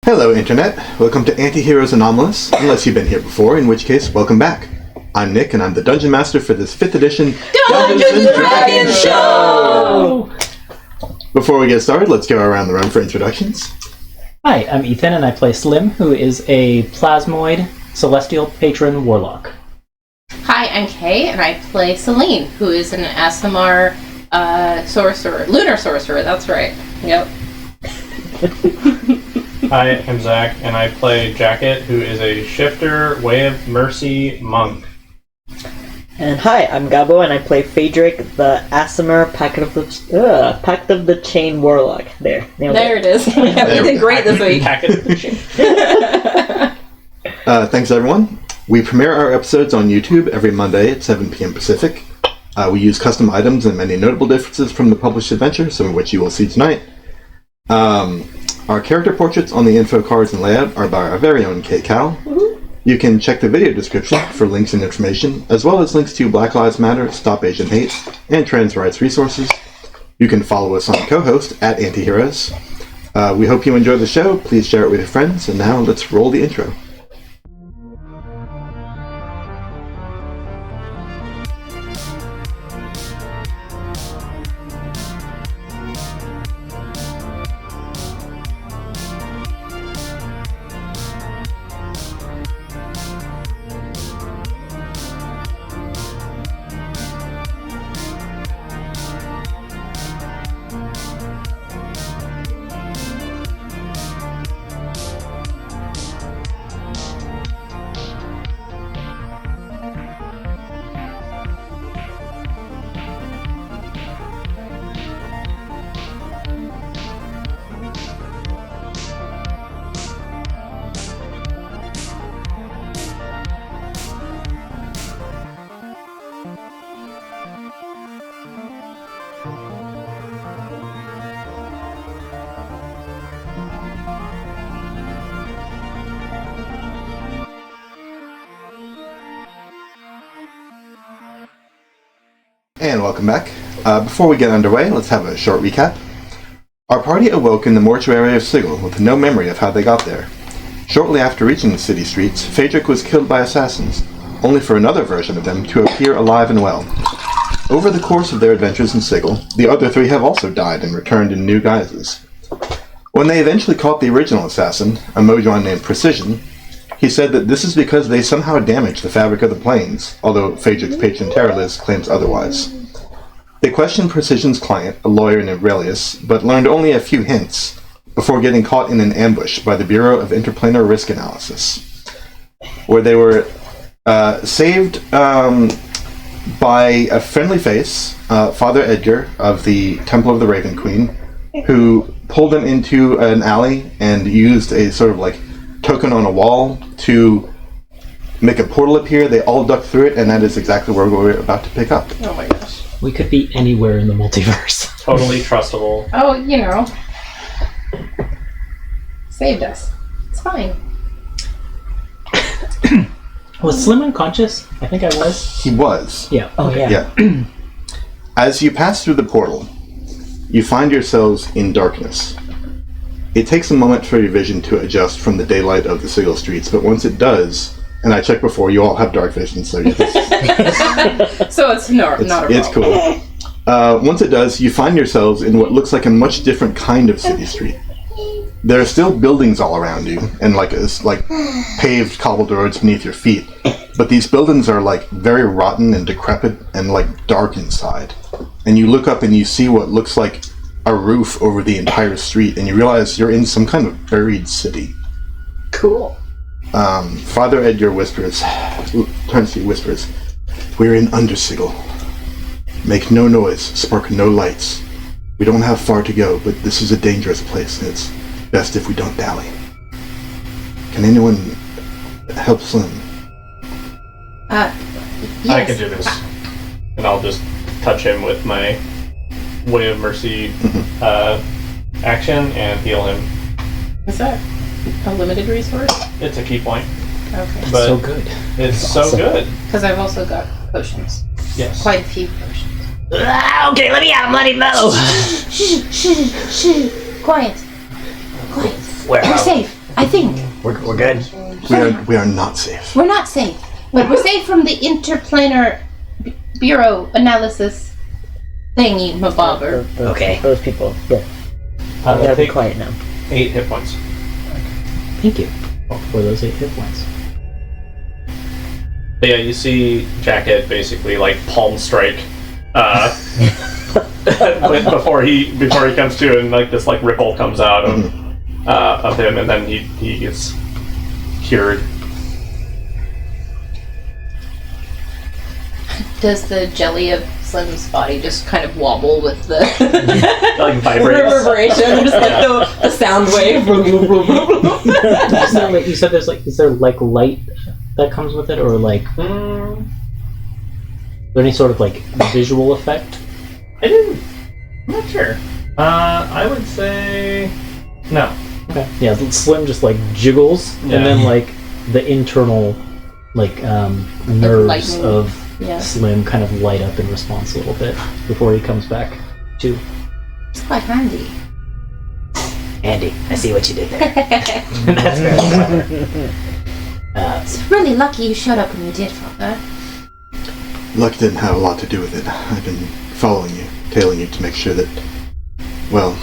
Hello Internet, welcome to Antiheroes Anomalous, unless you've been here before, in which case, welcome back. I'm Nick and I'm the Dungeon Master for this 5th edition Dungeons & Dragons Show! Before we get started, let's go around the room for introductions. Hi, I'm Ethan and I play Slim, who is a Plasmoid Celestial Patron Warlock. Hi, I'm Kay and I play Celine, who is an ASMR sorcerer. Lunar sorcerer, that's right. Yep. Hi, I'm Zach, and I play Jacket, who is a shifter, Way of Mercy monk. And hi, I'm Gabo, and I play Phaedric, the Aasimar Pact of the Chain Warlock. There it is. Yeah, we did great this week. Packet of the Chain. Thanks everyone. We premiere our episodes on YouTube every Monday at 7 p.m. Pacific. We use custom items and many notable differences from the published adventure, some of which you will see tonight. Our character portraits on the info cards and layout are by our very own Kay Cal. You can check the video description for links and information, as well as links to Black Lives Matter, Stop Asian Hate, and trans rights resources. You can follow us on co-host at Antiheroes. We hope you enjoy the show. Please share it with your friends, and now let's roll the intro. And welcome back. Before we get underway, let's have a short recap. Our party awoke in the mortuary of Sigil with no memory of how they got there. Shortly after reaching the city streets, Phaedric was killed by assassins, only for another version of them to appear alive and well. Over the course of their adventures in Sigil, the other three have also died and returned in new guises. When they eventually caught the original assassin, a Mojon named Precision, he said that this is because they somehow damaged the fabric of the planes, although Phaedric's patron Terraliz claims otherwise. They questioned Precision's client, a lawyer named Relius, but learned only a few hints before getting caught in an ambush by the Bureau of Interplanar Risk Analysis, where they were saved by a friendly face, Father Edgar of the Temple of the Raven Queen, who pulled them into an alley and used a sort of like token on a wall to make a portal appear. They all ducked through it, and that is exactly where we're about to pick up. Oh my gosh. We could be anywhere in the multiverse. Totally trustable. Oh, you know. Saved us. It's fine. Was Slim unconscious? I think I was. He was. Yeah. Oh, yeah. Yeah. As you pass through the portal, you find yourselves in darkness. It takes a moment for your vision to adjust from the daylight of the Sigil streets, but once it does, and I checked before, you all have dark vision, so yeah, So it's not a problem. it's cool. Once it does, you find yourselves in what looks like a much different kind of city street. There are still buildings all around you, and like paved cobbled roads beneath your feet, but these buildings are like very rotten and decrepit and like dark inside. And you look up and you see what looks like a roof over the entire street, and you realize you're in some kind of buried city. Cool. Father Edgar turns to you, whispers, "We're in Undersigil. Make no noise, spark no lights. We don't have far to go, but this is a dangerous place, and it's best if we don't dally. Can anyone help Slim?" Yes. I can do this. And I'll just touch him with my Way of Mercy action and heal him. Is that a limited resource? It's a key point. Okay. But So good. It's Awesome. so good. Because I've also got potions. Yes. Quite a few potions. Okay, let me out, let him know. Shh. Quiet. Where We're safe. I think. We're good. We are not safe. We're not safe. But we're safe from the interplanar bureau analysis thingy mabobber. Okay. Those people. Yeah. You gotta be quiet now. 8 hit points. Thank you for those 8 hit points. But yeah, you see Jacket basically like palm strike before he comes to, and like this like ripple comes out of him, and then he gets cured. Does the jelly of Slim's body just kind of wobble with the Like vibrates. reverberation? Just like the sound wave. You said is there like light that comes with it, or like is there any sort of like visual effect? I'm not sure. I would say no. Okay. Yeah, Slim just like jiggles, Yeah. and then like the internal like nerves lightning. of Yeah. Slim kind of light up in response a little bit before he comes back to. It's quite handy. Andy, I see what you did there. That's very clever. It's really lucky you showed up when you did, Father. Luck didn't have a lot to do with it. I've been following you, tailing you to make sure that, well,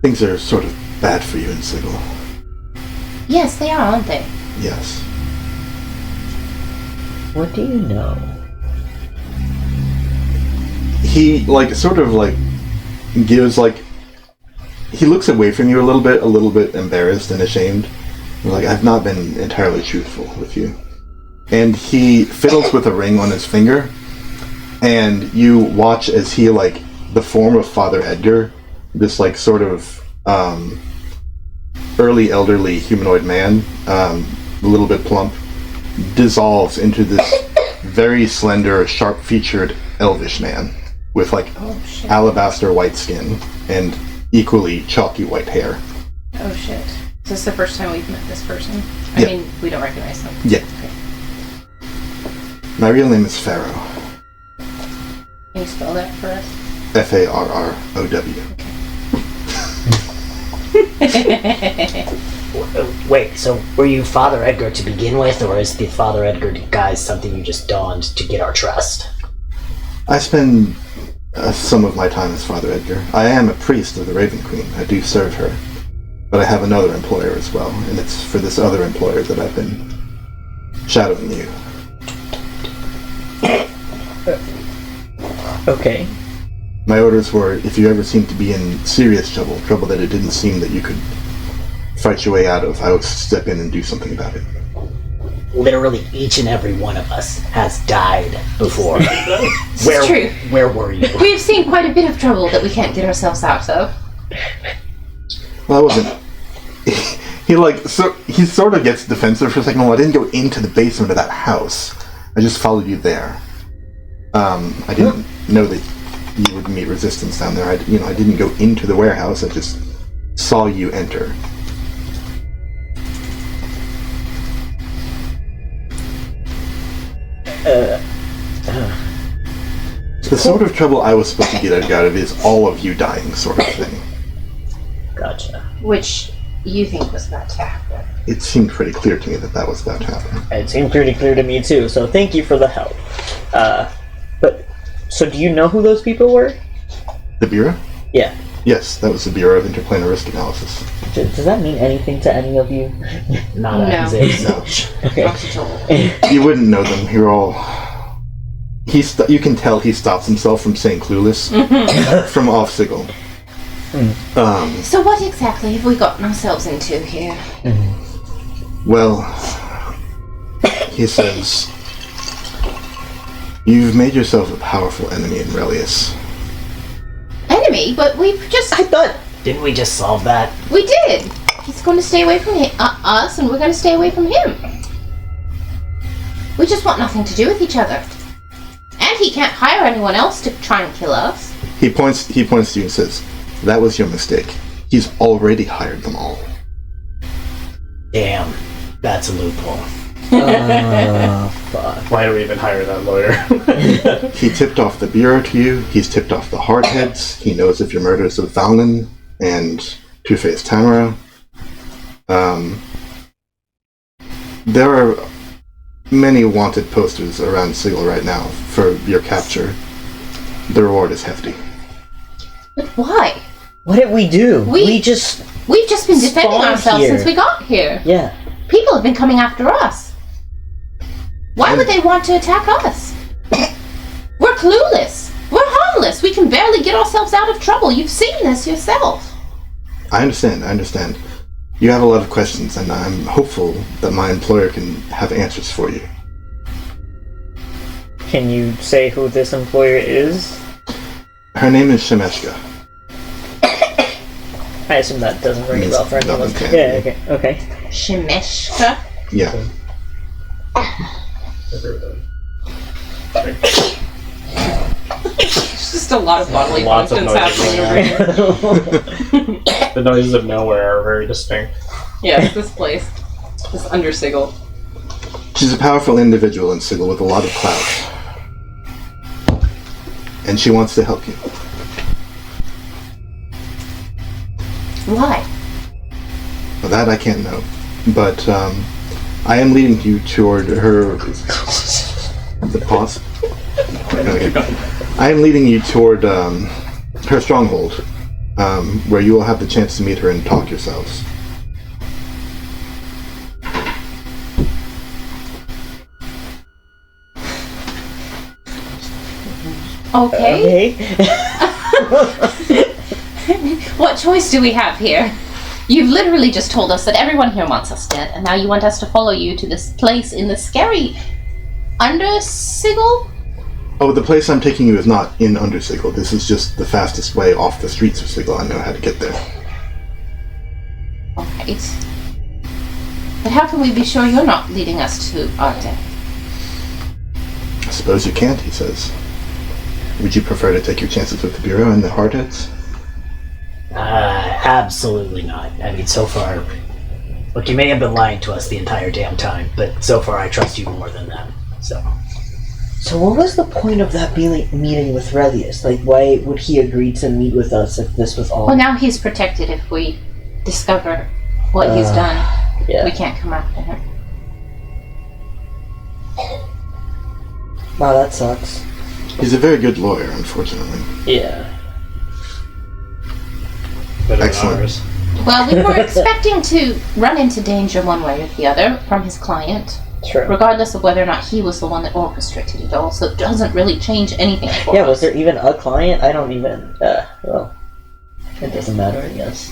things are sort of bad for you in Sigil. Yes, they are, aren't they? Yes. What do you know? He, like, sort of, like, gives, like, he looks away from you a little bit embarrassed and ashamed. Like, I've not been entirely truthful with you. And he fiddles with a ring on his finger, and you watch as he, like, the form of Father Edgar, this, like, sort of, early elderly humanoid man, a little bit plump, dissolves into this very slender, sharp-featured elvish man with, like, alabaster white skin and equally chalky white hair. Oh shit. Is this the first time we've met this person? I Yeah. mean, we don't recognize them. Yeah. Okay. My real name is Pharaoh. Can you spell that for us? Farrow. Wait, so were you Father Edgar to begin with, or is the Father Edgar guise something you just donned to get our trust? I spend some of my time as Father Edgar. I am a priest of the Raven Queen. I do serve her. But I have another employer as well, and it's for this other employer that I've been shadowing you. Okay. My orders were, if you ever seemed to be in serious trouble that it didn't seem that you could fight your way out of, I would step in and do something about it. Literally each and every one of us has died before. It's true. Where were you? We've seen quite a bit of trouble that we can't get ourselves out of. Well, I wasn't. He sort of gets defensive for a second. Well, I didn't go into the basement of that house. I just followed you there. I didn't know that you would meet resistance down there. I didn't go into the warehouse. I just saw you enter. The sort of trouble I was supposed to get out of is all of you dying, sort of thing. Gotcha. Which you think was about to happen. It seemed pretty clear to me that was about to happen. It seemed pretty clear to me too, so thank you for the help. So do you know who those people were? The Bureau? Yeah. Yes, that was the Bureau of Interplanar Risk Analysis. Does that mean anything to any of you? Not No. a zip zilch. Okay. Not at all. You wouldn't know them. You're all... You can tell he stops himself from saying clueless from off Sigil. So what exactly have we gotten ourselves into here? Well, he says, you've made yourself a powerful enemy in Relius. Enemy? But we've just... I thought... Didn't we just solve that? We did! He's going to stay away from us, and we're going to stay away from him. We just want nothing to do with each other. And he can't hire anyone else to try and kill us. He points to you and says, that was your mistake. He's already hired them all. Damn, that's a loophole. Fuck. Why do we even hire that lawyer? He tipped off the Bureau to you. He's tipped off the Hardheads. He knows of your murders of Valnin and Two-Faced Tamara. There are many wanted posters around Sigil right now for your capture. The reward is hefty. But why? What did we do? We've just been defending spawned ourselves here. since we got here. Yeah. People have been coming after us. Why would they want to attack us? We're clueless. We're harmless. We can barely get ourselves out of trouble. You've seen this yourself. I understand. You have a lot of questions, and I'm hopeful that my employer can have answers for you. Can you say who this employer is? Her name is Shemeshka. I assume that doesn't ring a bell for anyone else. Nothing. Yeah, okay. Shemeshka. Yeah. There's just a lot of bodily Lots of functions noises happening over here. The noises of nowhere are very distinct. Yes, this place. This under Sigil. She's a powerful individual in Sigil with a lot of clout. And she wants to help you. Why? Well, that I can't know. But I am leading you toward her... The pause? Okay. I am leading you toward her stronghold, where you will have the chance to meet her and talk yourselves. Okay. What choice do we have here? You've literally just told us that everyone here wants us dead, and now you want us to follow you to this place in the scary under Sigil? Oh, the place I'm taking you is not in Undersigil. This is just the fastest way off the streets of Sigil. I know how to get there. Alright. But how can we be sure you're not leading us to our death? I suppose you can't, he says. Would you prefer to take your chances with the Bureau and the Hardheads? Absolutely not. I mean, so far... Look, you may have been lying to us the entire damn time, but so far I trust you more than them, so... So what was the point of that meeting with Relius? Like, why would he agree to meet with us if this was all... Well, now he's protected if we discover what he's done. Yeah. We can't come after him. Wow, that sucks. He's a very good lawyer, unfortunately. Yeah. Better than Excellent. ours. Well, we were expecting to run into danger one way or the other from his client, True. regardless of whether or not he was the one that orchestrated it all, so it doesn't really change anything for Yeah, us. was there even a client? I don't even... well... It doesn't matter, I guess.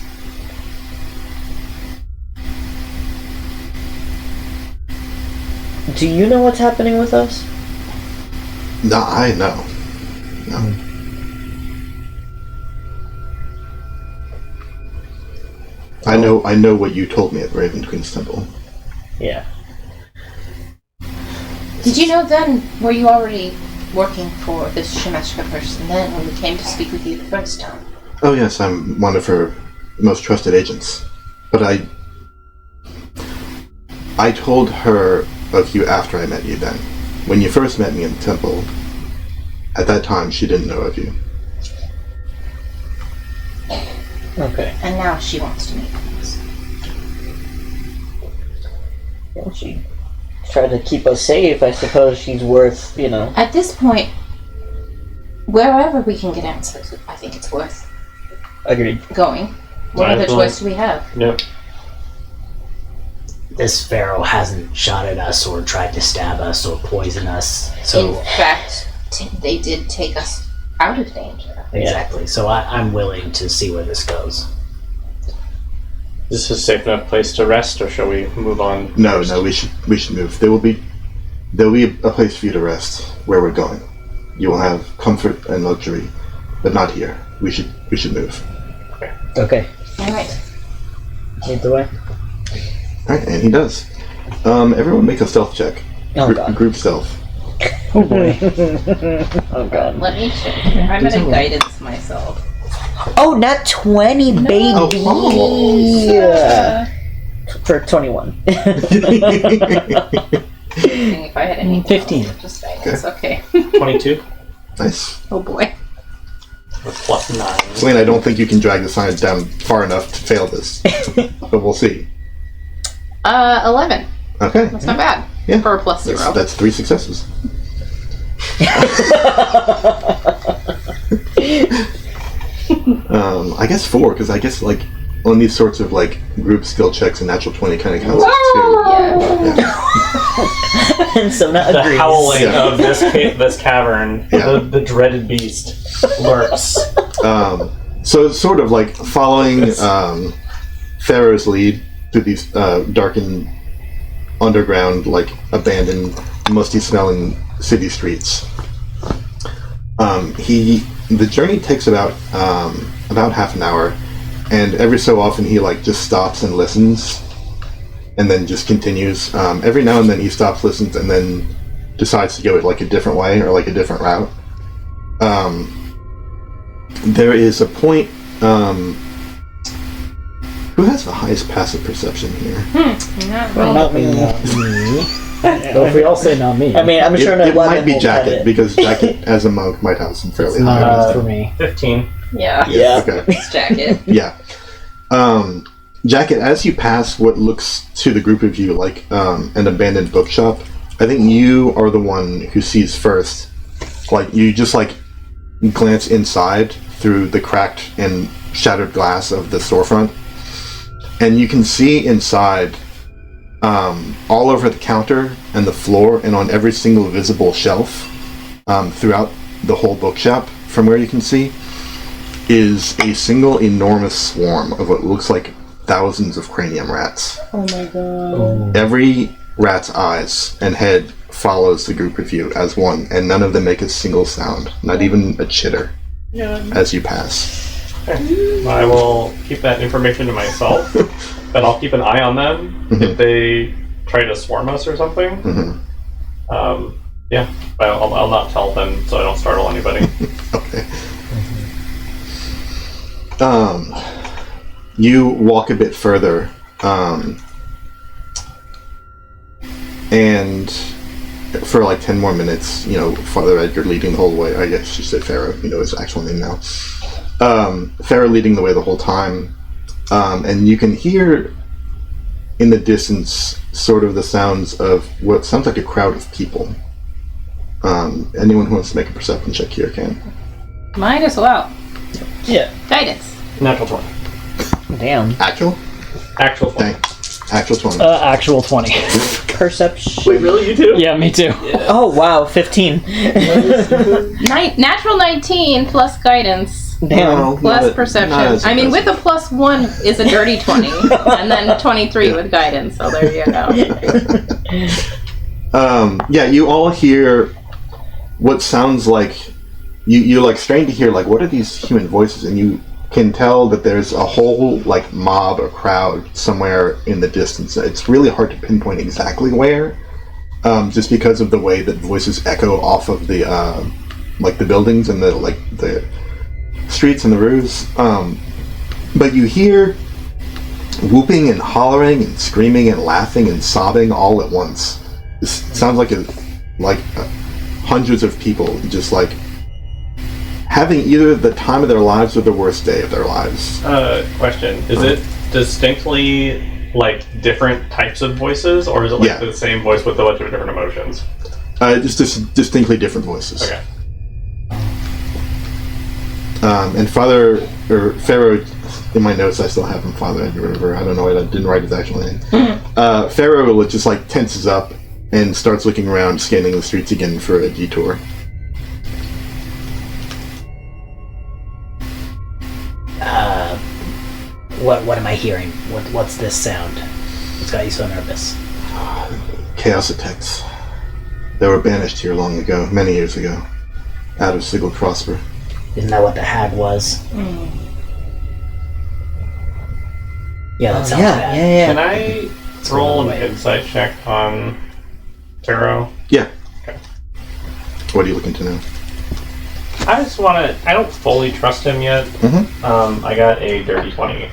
Do you know what's happening with us? No, I know. No. I know what you told me at Raven Queen's Temple. Yeah. Did you know then, were you already working for this Shemeshka person then when we came to speak with you the first time? Oh yes, I'm one of her most trusted agents. But I told her of you after I met you then. When you first met me in the temple, at that time she didn't know of you. Okay. And now she wants to meet with us. Well, she tried to keep us safe. I suppose she's worth, you know... At this point, wherever we can get answers, I think it's worth Agreed. going. What other Absolutely. choice do we have? Yep. This pharaoh hasn't shot at us or tried to stab us or poison us, so... In fact, they did take us out of danger. Exactly. So I'm willing to see where this goes. Is this a safe enough place to rest, or shall we move on? No, we should move. There'll be a place for you to rest where we're going. You will have comfort and luxury, but not here. We should move. Okay. Alright. Lead the way. Alright, and he does. Everyone make a stealth check. Oh, God. Group stealth. Oh, boy. Oh, God. Let me check here. I'm at a guidance myself. Oh, not 20, baby! Oh, For 21. If I had any 15. Just guidance, okay. 22 Nice. Oh boy. with +9. Selene, I don't think you can drag the science down far enough to fail this. But we'll see. 11. Okay. That's not bad. Yeah. For a plus 0. That's 3 successes. I guess 4, because I guess like on these sorts of like group skill checks, a natural 20 kind of counts as 2. Yeah. And so not The agrees. howling Yeah. of this cavern, Yeah. the dreaded beast lurks. So it's sort of like following Pharaoh's lead through these darkened, underground, like abandoned, musty-smelling city streets. The journey takes about half an hour, and every so often he like just stops and listens, and then just continues. Every now and then he stops, listens, and then decides to go like a different way or like a different route. There is a point. Who has the highest passive perception here? Not me. So if we all say not me, I mean, I'm sure an It 11 might be will cut Jacket, it. because Jacket as a monk might have some fairly high not wisdom. for me. 15. Yeah. Yeah. Okay. It's Jacket. Yeah. Jacket, as you pass what looks to the group of you like an abandoned bookshop, I think you are the one who sees first. Like, you just like glance inside through the cracked and shattered glass of the storefront, and you can see inside all over the counter and the floor and on every single visible shelf throughout the whole bookshop, from where you can see, is a single enormous swarm of what looks like thousands of cranium rats. Oh my god. Every rat's eyes and head follows the group of you as one, and none of them make a single sound, not even a chitter, as you pass. I will keep that information to myself, but I'll keep an eye on them if they try to swarm us or something. Yeah, but I'll not tell them so I don't startle anybody. Okay. You walk a bit further, and for like 10 more minutes, Father Edgar leading the whole way. I guess you said Pharaoh, his actual name now. Pharaoh leading the way the whole time, and you can hear in the distance sort of the sounds of what sounds like a crowd of people. Anyone who wants to make a perception check here can. Might as well. Yeah. Guidance. Natural 20. Damn. Actual? Actual 20. Dang. Actual 20. Actual 20. Perception. Wait, really? You too? Yeah, me too. Oh wow, 15. Natural 19 plus guidance. Damn. Plus perception. I mean, with a plus 1 is a dirty 20. And then 23 with guidance. So there you go. Yeah, you all hear what sounds like you like strain to hear like, what are these human voices, and you can tell that there's a whole like mob or crowd somewhere in the distance. It's really hard to pinpoint exactly where, just because of the way that voices echo off of the like the buildings and the streets and the roofs. But you hear whooping and hollering and screaming and laughing and sobbing all at once. It sounds like hundreds of people just like having either the time of their lives or the worst day of their lives. Question. Is it distinctly like different types of voices, or is it like the same voice with a bunch of different emotions? Just distinctly different voices. Okay. And Pharaoh, in my notes I still have him Father Edgar River. I don't know, I didn't write his actual name. Pharaoh just like tenses up and starts looking around, scanning the streets again for a detour. What am I hearing? What's this sound? What's got you so nervous? Chaos attacks. They were banished here long ago, many years ago, out of Sigil Prosper. Isn't that what the hag was? Yeah, that sounds bad. Yeah. Can I roll an insight check on Pharaoh? Yeah. Okay. What are you looking to know? I just want to... I don't fully trust him yet. I got a dirty 20.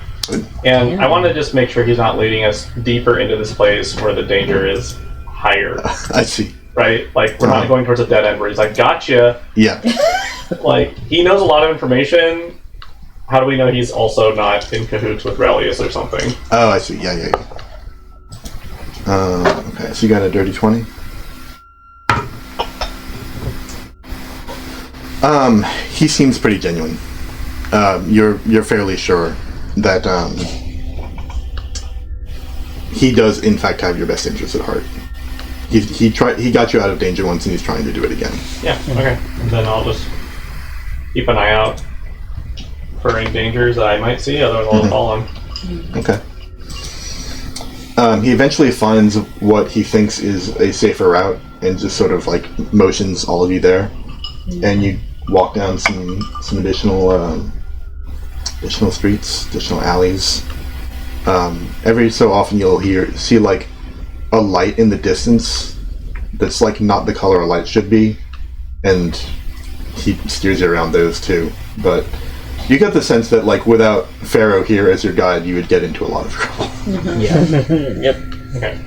And I want to just make sure he's not leading us deeper into this place where the danger is higher. I see. Right? Like, we're not going towards a dead end where he's like, gotcha. Yeah. Like, he knows a lot of information. How do we know he's also not in cahoots with Relius or something? Oh, I see. Yeah. Okay, so you got a dirty 20. He seems pretty genuine. You're fairly sure that he does in fact have your best interest at heart. He got you out of danger once, and he's trying to do it again. Yeah. Okay. Then I'll just keep an eye out for any dangers that I might see. Otherwise, I'll follow him. Okay. He eventually finds what he thinks is a safer route, and just sort of like motions all of you there, and you walk down some additional streets, additional alleys. Every so often you'll see like a light in the distance that's like not the color a light should be, and he steers you around those too. But you get the sense that like without Pharaoh here as your guide, you would get into a lot of trouble. Yeah. Yep. Okay.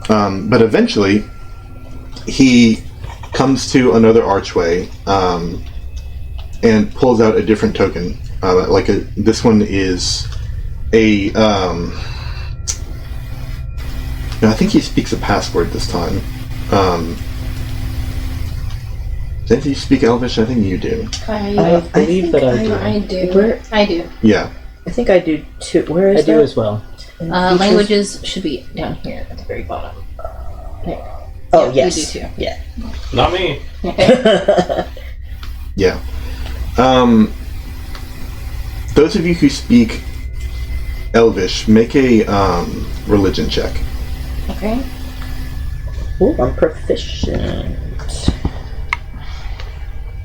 But eventually he comes to another archway and pulls out a different token. This one is a I think he speaks a password this time. Didn't you speak Elvish? I think you do. I believe that I do. I do. Where? I do. Yeah. I think I do too. Where is I do that? as well. Languages should be down here at the very bottom. There. Oh, Yeah, yes. you do too. Yeah. Not me. Yeah. Those of you who speak Elvish, make a religion check. Okay. Oh, I'm proficient.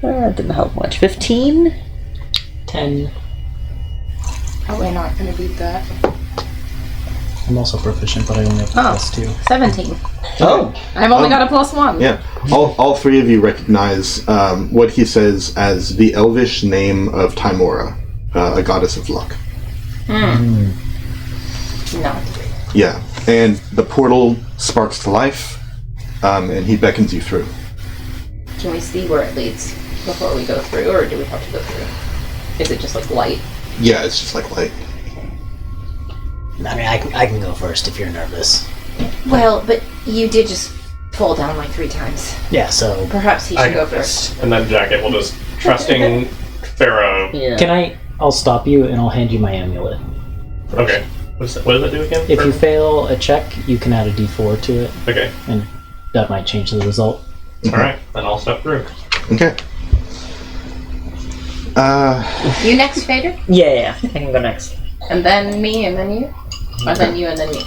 Didn't help much. 15? 10. Probably not going to beat that. I'm also proficient, but I only have a plus 2. 17. Oh. I've only got a +1. Yeah. All three of you recognize what he says as the Elvish name of Timora, a goddess of luck. Not. Yeah. And the portal sparks to life, and he beckons you through. Can we see where it leads before we go through, or do we have to go through? Is it just like light? Yeah, it's just like light. I mean, I can go first if you're nervous. Well, but you did just fall down like 3 times. Yeah, so Perhaps he I should go got this. first. And then Jacket will just trusting Pharaoh. Yeah. I'll stop you and I'll hand you my amulet. Okay. What does it do again? If you fail a check, you can add a d4 to it, Okay. and that might change the result. Alright. Then I'll step through. Okay. You next, Fader? Yeah, I can go next. And then me, and then you? Or then you, and then me?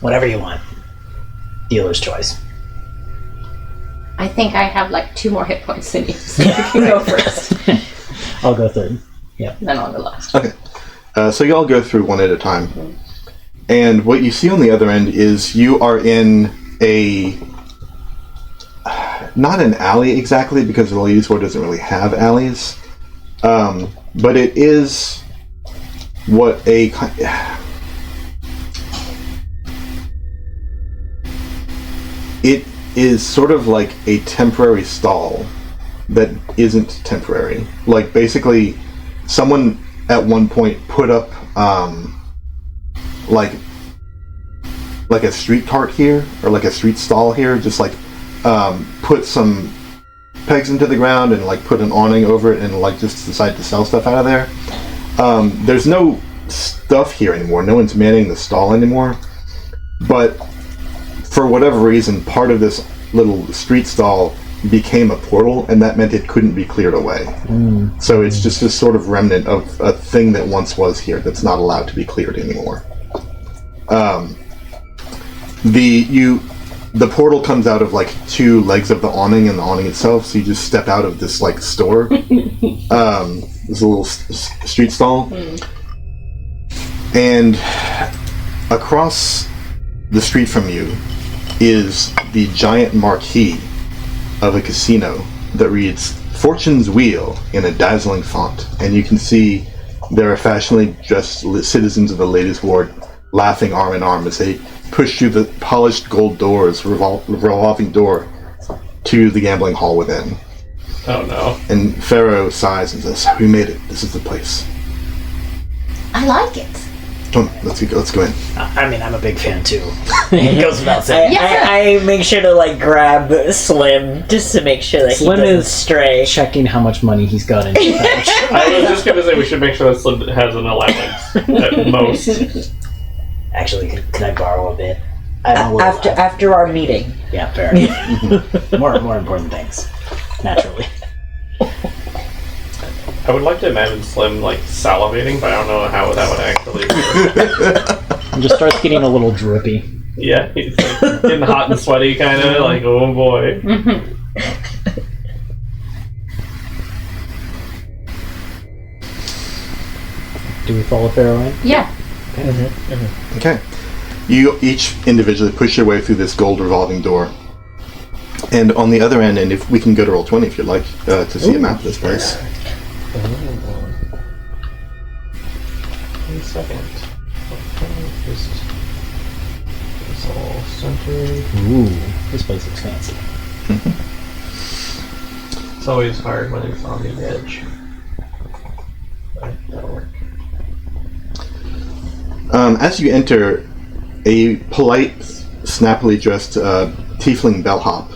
whatever you want. Dealer's choice. I think I have like 2 more hit points than you, so you can go first. I'll go third. Then I'll go last. Okay. So you all go through one at a time. And what you see on the other end is you are in a... not an alley exactly, because the Ladies' War doesn't really have alleys. But it is what a... It is sort of like a temporary stall that isn't temporary. Like, basically, someone at one point put up, like a street cart here, or like a street stall here, just like, put some pegs into the ground and like put an awning over it and like just decide to sell stuff out of there. There's no stuff here anymore. No one's manning the stall anymore. But for whatever reason, part of this little street stall became a portal, and that meant it couldn't be cleared away. So it's just this sort of remnant of a thing that once was here that's not allowed to be cleared anymore. The portal comes out of like 2 legs of the awning and the awning itself, so you just step out of this like store, this little street stall, and across the street from you is the giant marquee of a casino that reads Fortune's Wheel in a dazzling font, and you can see there are fashionably dressed citizens of the Ladies' Ward laughing arm in arm as they push through the polished gold doors, revolving door, to the gambling hall within. Oh no. And Pharaoh sighs and says, "We made it. This is the place." I like it. Come on, let's go in. I mean, I'm a big fan too. It goes without saying. I make sure to like grab Slim just to make sure that Slim he doesn't is stray. checking how much money he's got in his pouch. I was just going to say we should make sure that Slim has an allowance at most. Actually, can I borrow a bit? I'm a little After our meeting. Yeah, fair enough. more important things, naturally. I would like to imagine Slim like salivating, but I don't know how that would actually work. And just starts getting a little drippy. Yeah, he's like getting hot and sweaty, kind of like, oh boy. Do we follow Pharaoh in? Yeah. Okay. You each individually push your way through this gold revolving door. And on the other end, and if we can go to roll 20 if you'd like to see a map of this place. Wait a second. It's all centered. Ooh, this place looks fancy. It's always hard when it's on the edge. But that'll work. As you enter, a polite, snappily dressed tiefling bellhop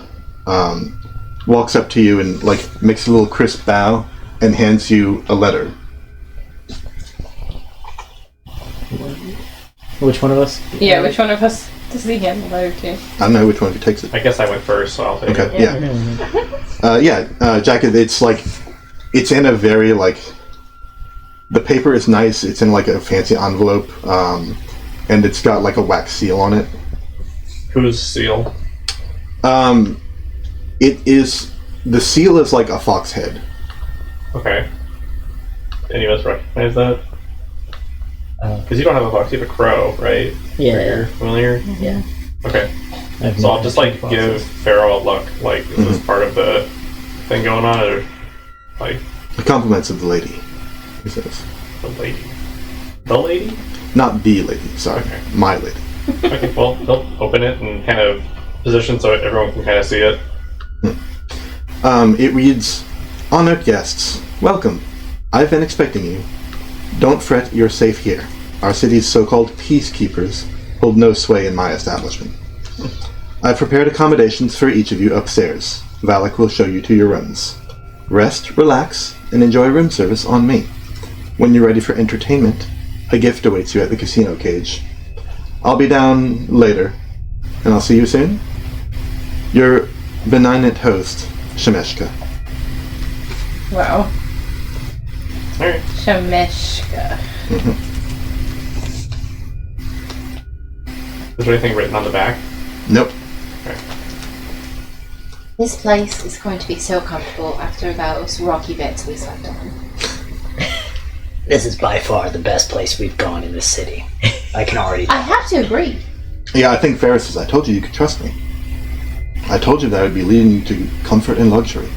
walks up to you and like makes a little crisp bow and hands you a letter. Which one of us? Yeah, which one of us does he hand the letter to? I don't know which one of you takes it. I guess I went first, so I'll take Okay, it. yeah. Jack, it's like, it's in a very like, the paper is nice, it's in like a fancy envelope, and it's got like a wax seal on it. Whose seal? It is, the seal is like a fox head. Okay. Any of us recognize that? Because you don't have a fox, you have a crow, right? Yeah. You're familiar? Yeah. Okay. I have So no I'll just idea like what give this is. Pharaoh a look, like, is this part of the thing going on, or like The compliments of the lady, he says. the lady? The lady? Not the lady, sorry. Okay. My lady. Okay, well, he'll open it and kind of position so everyone can kind of see it. It reads, "Honored guests, welcome. I've been expecting you. Don't fret, you're safe here. Our city's so-called peacekeepers hold no sway in my establishment. I've prepared accommodations for each of you upstairs. Valak will show you to your rooms. Rest, relax, and enjoy room service on me. When you're ready for entertainment, a gift awaits you at the casino cage. I'll be down later, and I'll see you soon. Your benignant host, Shemeshka." Wow. Alright. Shameshka. Is there anything written on the back? Nope. This place is going to be so comfortable after those rocky beds we slept on. This is by far the best place we've gone in this city. I can already I have to agree. Yeah, I think Ferris says, "I told you you could trust me. I told you that I would be leading you to comfort and luxury."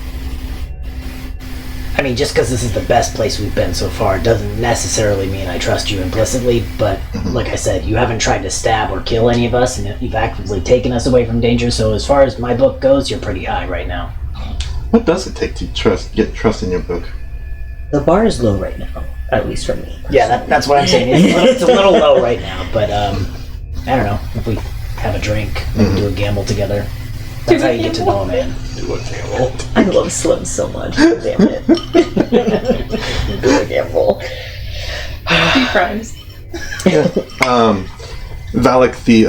I mean, just because this is the best place we've been so far doesn't necessarily mean I trust you implicitly, but like I said, you haven't tried to stab or kill any of us, and you've actively taken us away from danger, so as far as my book goes, you're pretty high right now. What does it take to get trust in your book? The bar is low right now, at least for me. Yeah, that's what I'm saying. It's a little low right now, but I don't know, if we have a drink, maybe do a gamble together. That's how you get to know a man. Do a gamble. I love Slim so much. Damn it. Do a gamble. 2 crimes. Valak, the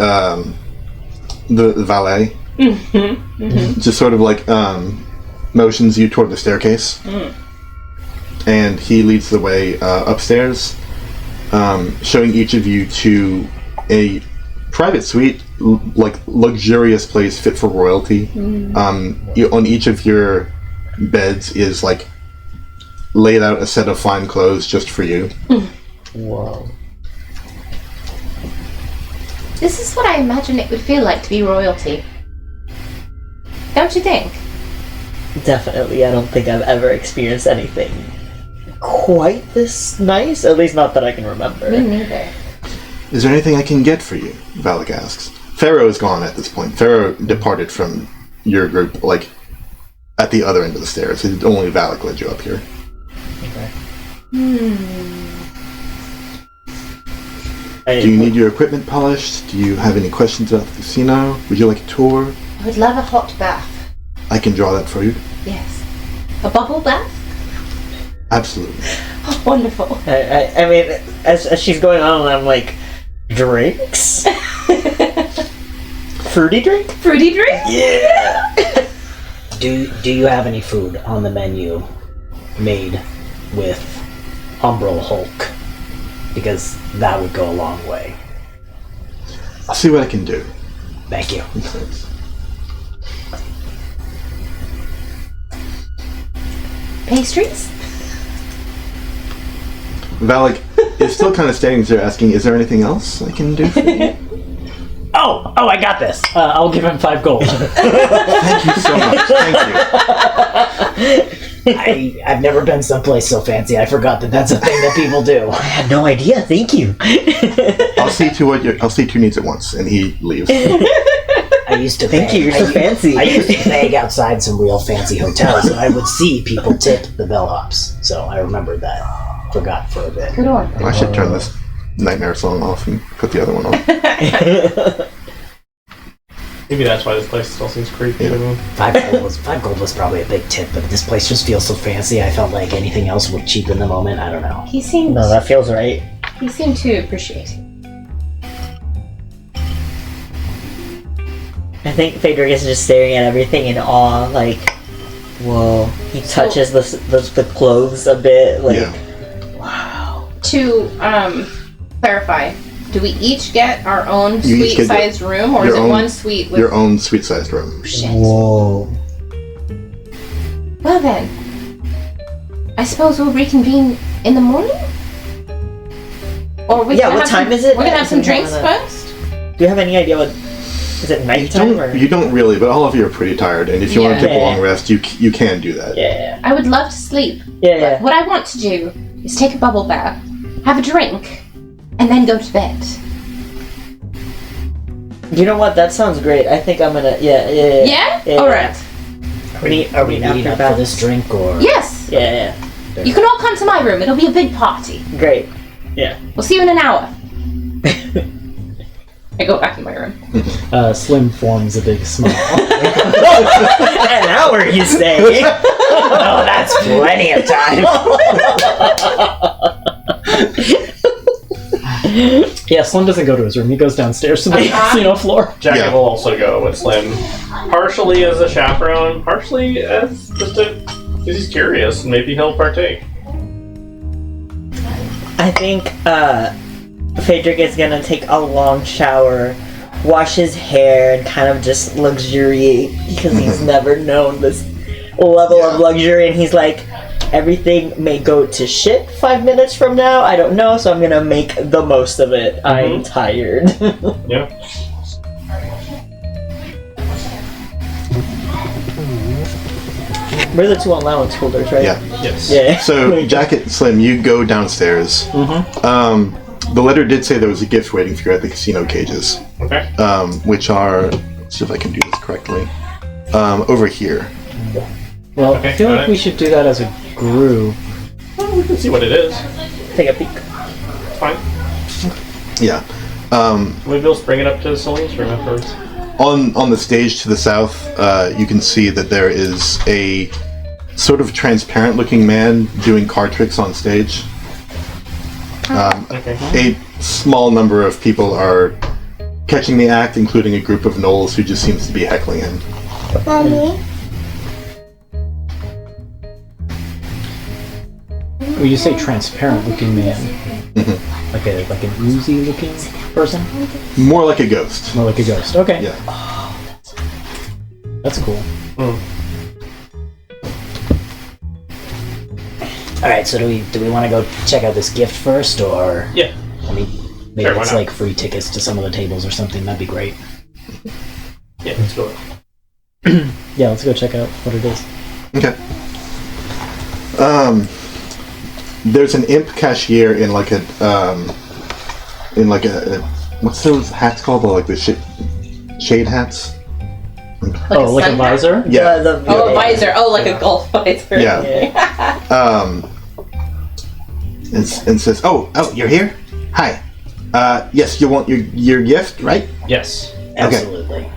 valet, just sort of like motions you toward the staircase, and he leads the way upstairs, showing each of you to a private suite, like luxurious place fit for royalty. On each of your beds is like laid out a set of fine clothes just for you. Whoa. This is what I imagine it would feel like to be royalty. Don't you think? Definitely, I don't think I've ever experienced anything quite this nice. At least not that I can remember. Me neither. Is there anything I can get for you? Valak asks. Pharaoh is gone at this point. Pharaoh departed from your group, like, at the other end of the stairs. Only Valak led you up here. Okay. Do you need your equipment polished? Do you have any questions about the casino? Would you like a tour? I would love a hot bath. I can draw that for you. Yes. A bubble bath? Absolutely. Oh, wonderful. I mean, as she's going on, I'm like, drinks? Fruity drink? Fruity drink? Yeah! Do you have any food on the menu made with Umbral Hulk? Because that would go a long way. I'll see what I can do. Thank you. Pastries? Valak is still kind of standing there asking, is there anything else I can do for you? Oh, I got this. I'll give him 5 gold. Thank you so much. Thank you. I've never been someplace so fancy. I forgot that that's a thing that people do. I had no idea, thank you. I'll see to your needs at once, and he leaves. I used to Thank you, you're so fancy. I used to beg outside some real fancy hotels, and I would see people tip the bellhops. So I remembered that. Forgot for a bit. Good one. I should turn this nightmare song off and put the other one on. Maybe that's why this place still seems creepy to me. 5 gold was probably a big tip, but this place just feels so fancy. I felt like anything else would cheapen the moment. I don't know. He seemed No, that feels right. he seemed to appreciate it. I think Phaedric is just staring at everything in awe, like, whoa. He touches the clothes a bit, like, Yeah. wow. To clarify, do we each get our own You each get suite-sized room, or is your it own- one suite with Your own suite-sized room. shit? Whoa. Well then, I suppose we'll reconvene in the morning? Or we Yeah, gonna what have time some- is it? We're gonna have some I think drinks I'm gonna- first? Do you have any idea what... Is it nighttime or... You don't really, but all of you are pretty tired, and if you want to Yeah. take a long rest, you can do that. Yeah. I would love to sleep. Yeah. What I want to do is take a bubble bath, have a drink, and then go to bed. You know what? That sounds great. I think I'm gonna... Yeah? Yeah? Yeah. Alright. Are we meeting up for this drink, or...? Yes! Yeah. You can all come to my room. It'll be a big party. Great. We'll see you in an hour. I go back in my room. Slim forms a big smile. An hour, you say? Oh, that's plenty of time. Yeah, Slim doesn't go to his room. He goes downstairs to the casino floor. Jacket Yeah. will also go with Slim, partially as a chaperone, partially as just because he's curious, and maybe he'll partake. I think Phaedric is gonna take a long shower, wash his hair, and kind of just luxuriate because he's never known this level of luxury. And he's like, everything may go to shit 5 minutes from now. I don't know, so I'm gonna make the most of it. I'm tired. Yeah. We're the 2 allowance holders, right? Yeah. Yes. Yeah. So, Jacket, Slim, you go downstairs. The letter did say there was a gift waiting for you at the casino cages, Okay. which are, let's see if I can do this correctly, over here. Well, Okay, I feel got like it. we should do that as a group. Well, we can see what it is. Take a peek. It's fine. Yeah. Maybe we'll bring it up to Celine's room afterwards. On the stage to the south, you can see that there is a sort of transparent-looking man doing card tricks on stage. Okay. A small number of people are catching the act, including a group of gnolls who just seems to be heckling him. Mommy? When you say transparent looking man, like an oozy looking person? More like a ghost. More like a ghost. Okay. Yeah. That's cool. Alright, so do we want to go check out this gift first, or... Yeah. I mean, maybe Sure, why it's not? like free tickets to some of the tables or something. That'd be great. Yeah, let's go. Yeah, let's go check out what it is. Okay. There's an imp cashier in like a what's those hats called? Like the shade hats? Like Oh, like a sun hat? visor? Yeah. Oh, a visor. Oh, like a golf visor. Yeah. And says, "Oh, you're here? Hi. Yes, you want your gift, right? Yes. Absolutely.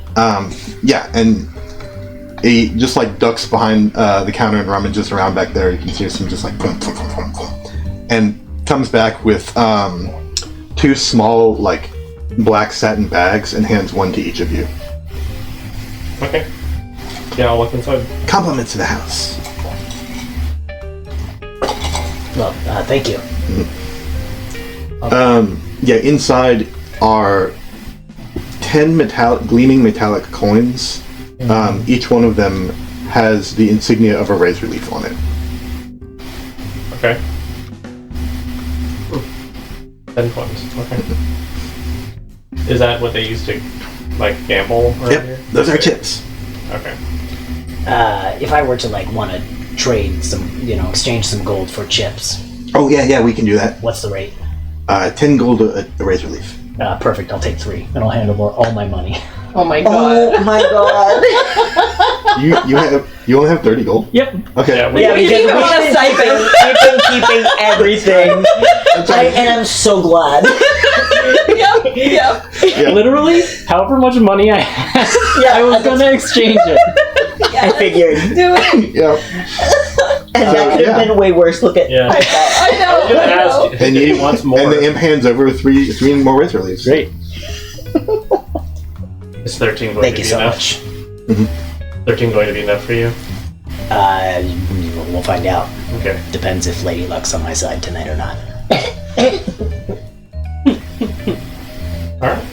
Yeah, and he just like ducks behind the counter and rummages around back there. You can hear some just like boom, boom, boom, boom, boom, and comes back with 2 small like black satin bags and hands one to each of you. Okay. Yeah, I'll look inside. Compliments to the house. Well, thank you. Yeah, inside are 10 gleaming metallic coins. Each one of them has the insignia of a razor leaf on it. Okay. 10 coins. Okay. Is that what they used to, like, gamble around Yep, here? those are chips. Okay. If I were to like want to trade some, exchange some gold for chips, Oh yeah, we can do that. what's the rate? 10 gold a razor leaf. Perfect. I'll take 3, and I'll hand over all my money. Oh my god. Oh my god. You only have 30 gold? Yep. Okay. Yeah, Yeah, We because even want a we've been keeping everything. And I'm so glad. Yep. Yeah. Literally, however much money I had, I was gonna exchange it. I figured. Do it. Yeah. And that could have yeah. been way worse. Look at Yeah. I know. I was gonna ask And if he wants more. And the imp hands over three more razor leaves. Great. Is 13 going Thank to you be so enough? much. 13 going to be enough for you? We'll find out. Okay. Depends if Lady Luck's on my side tonight or not. Alright.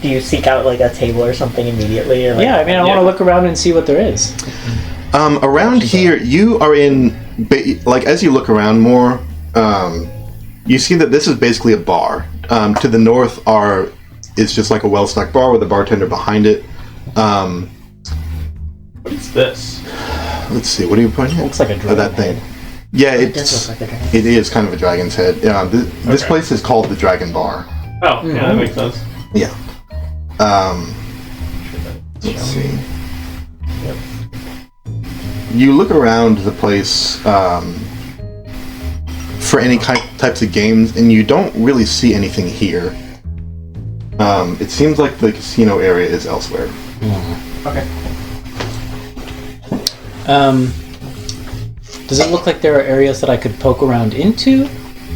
Do you seek out like a table or something immediately? Or, like, Yeah, I mean, I want to look around and see what there is. Around here, you are in, like, as you look around more, you see that this is basically a bar. To the north is just like a well-stocked bar with a bartender behind it. What is this? Let's see, what are you pointing at? Looks like a Oh, dragon that thing. head. Yeah, It does look like a dragon. it is kind of a dragon's head. This Okay. place is called the Dragon Bar. Oh, yeah, that makes sense. Yeah. Let's see. Yep. You look around the place for any types of games, and you don't really see anything here. It seems like the casino area is elsewhere. Okay. Does it look like there are areas that I could poke around into?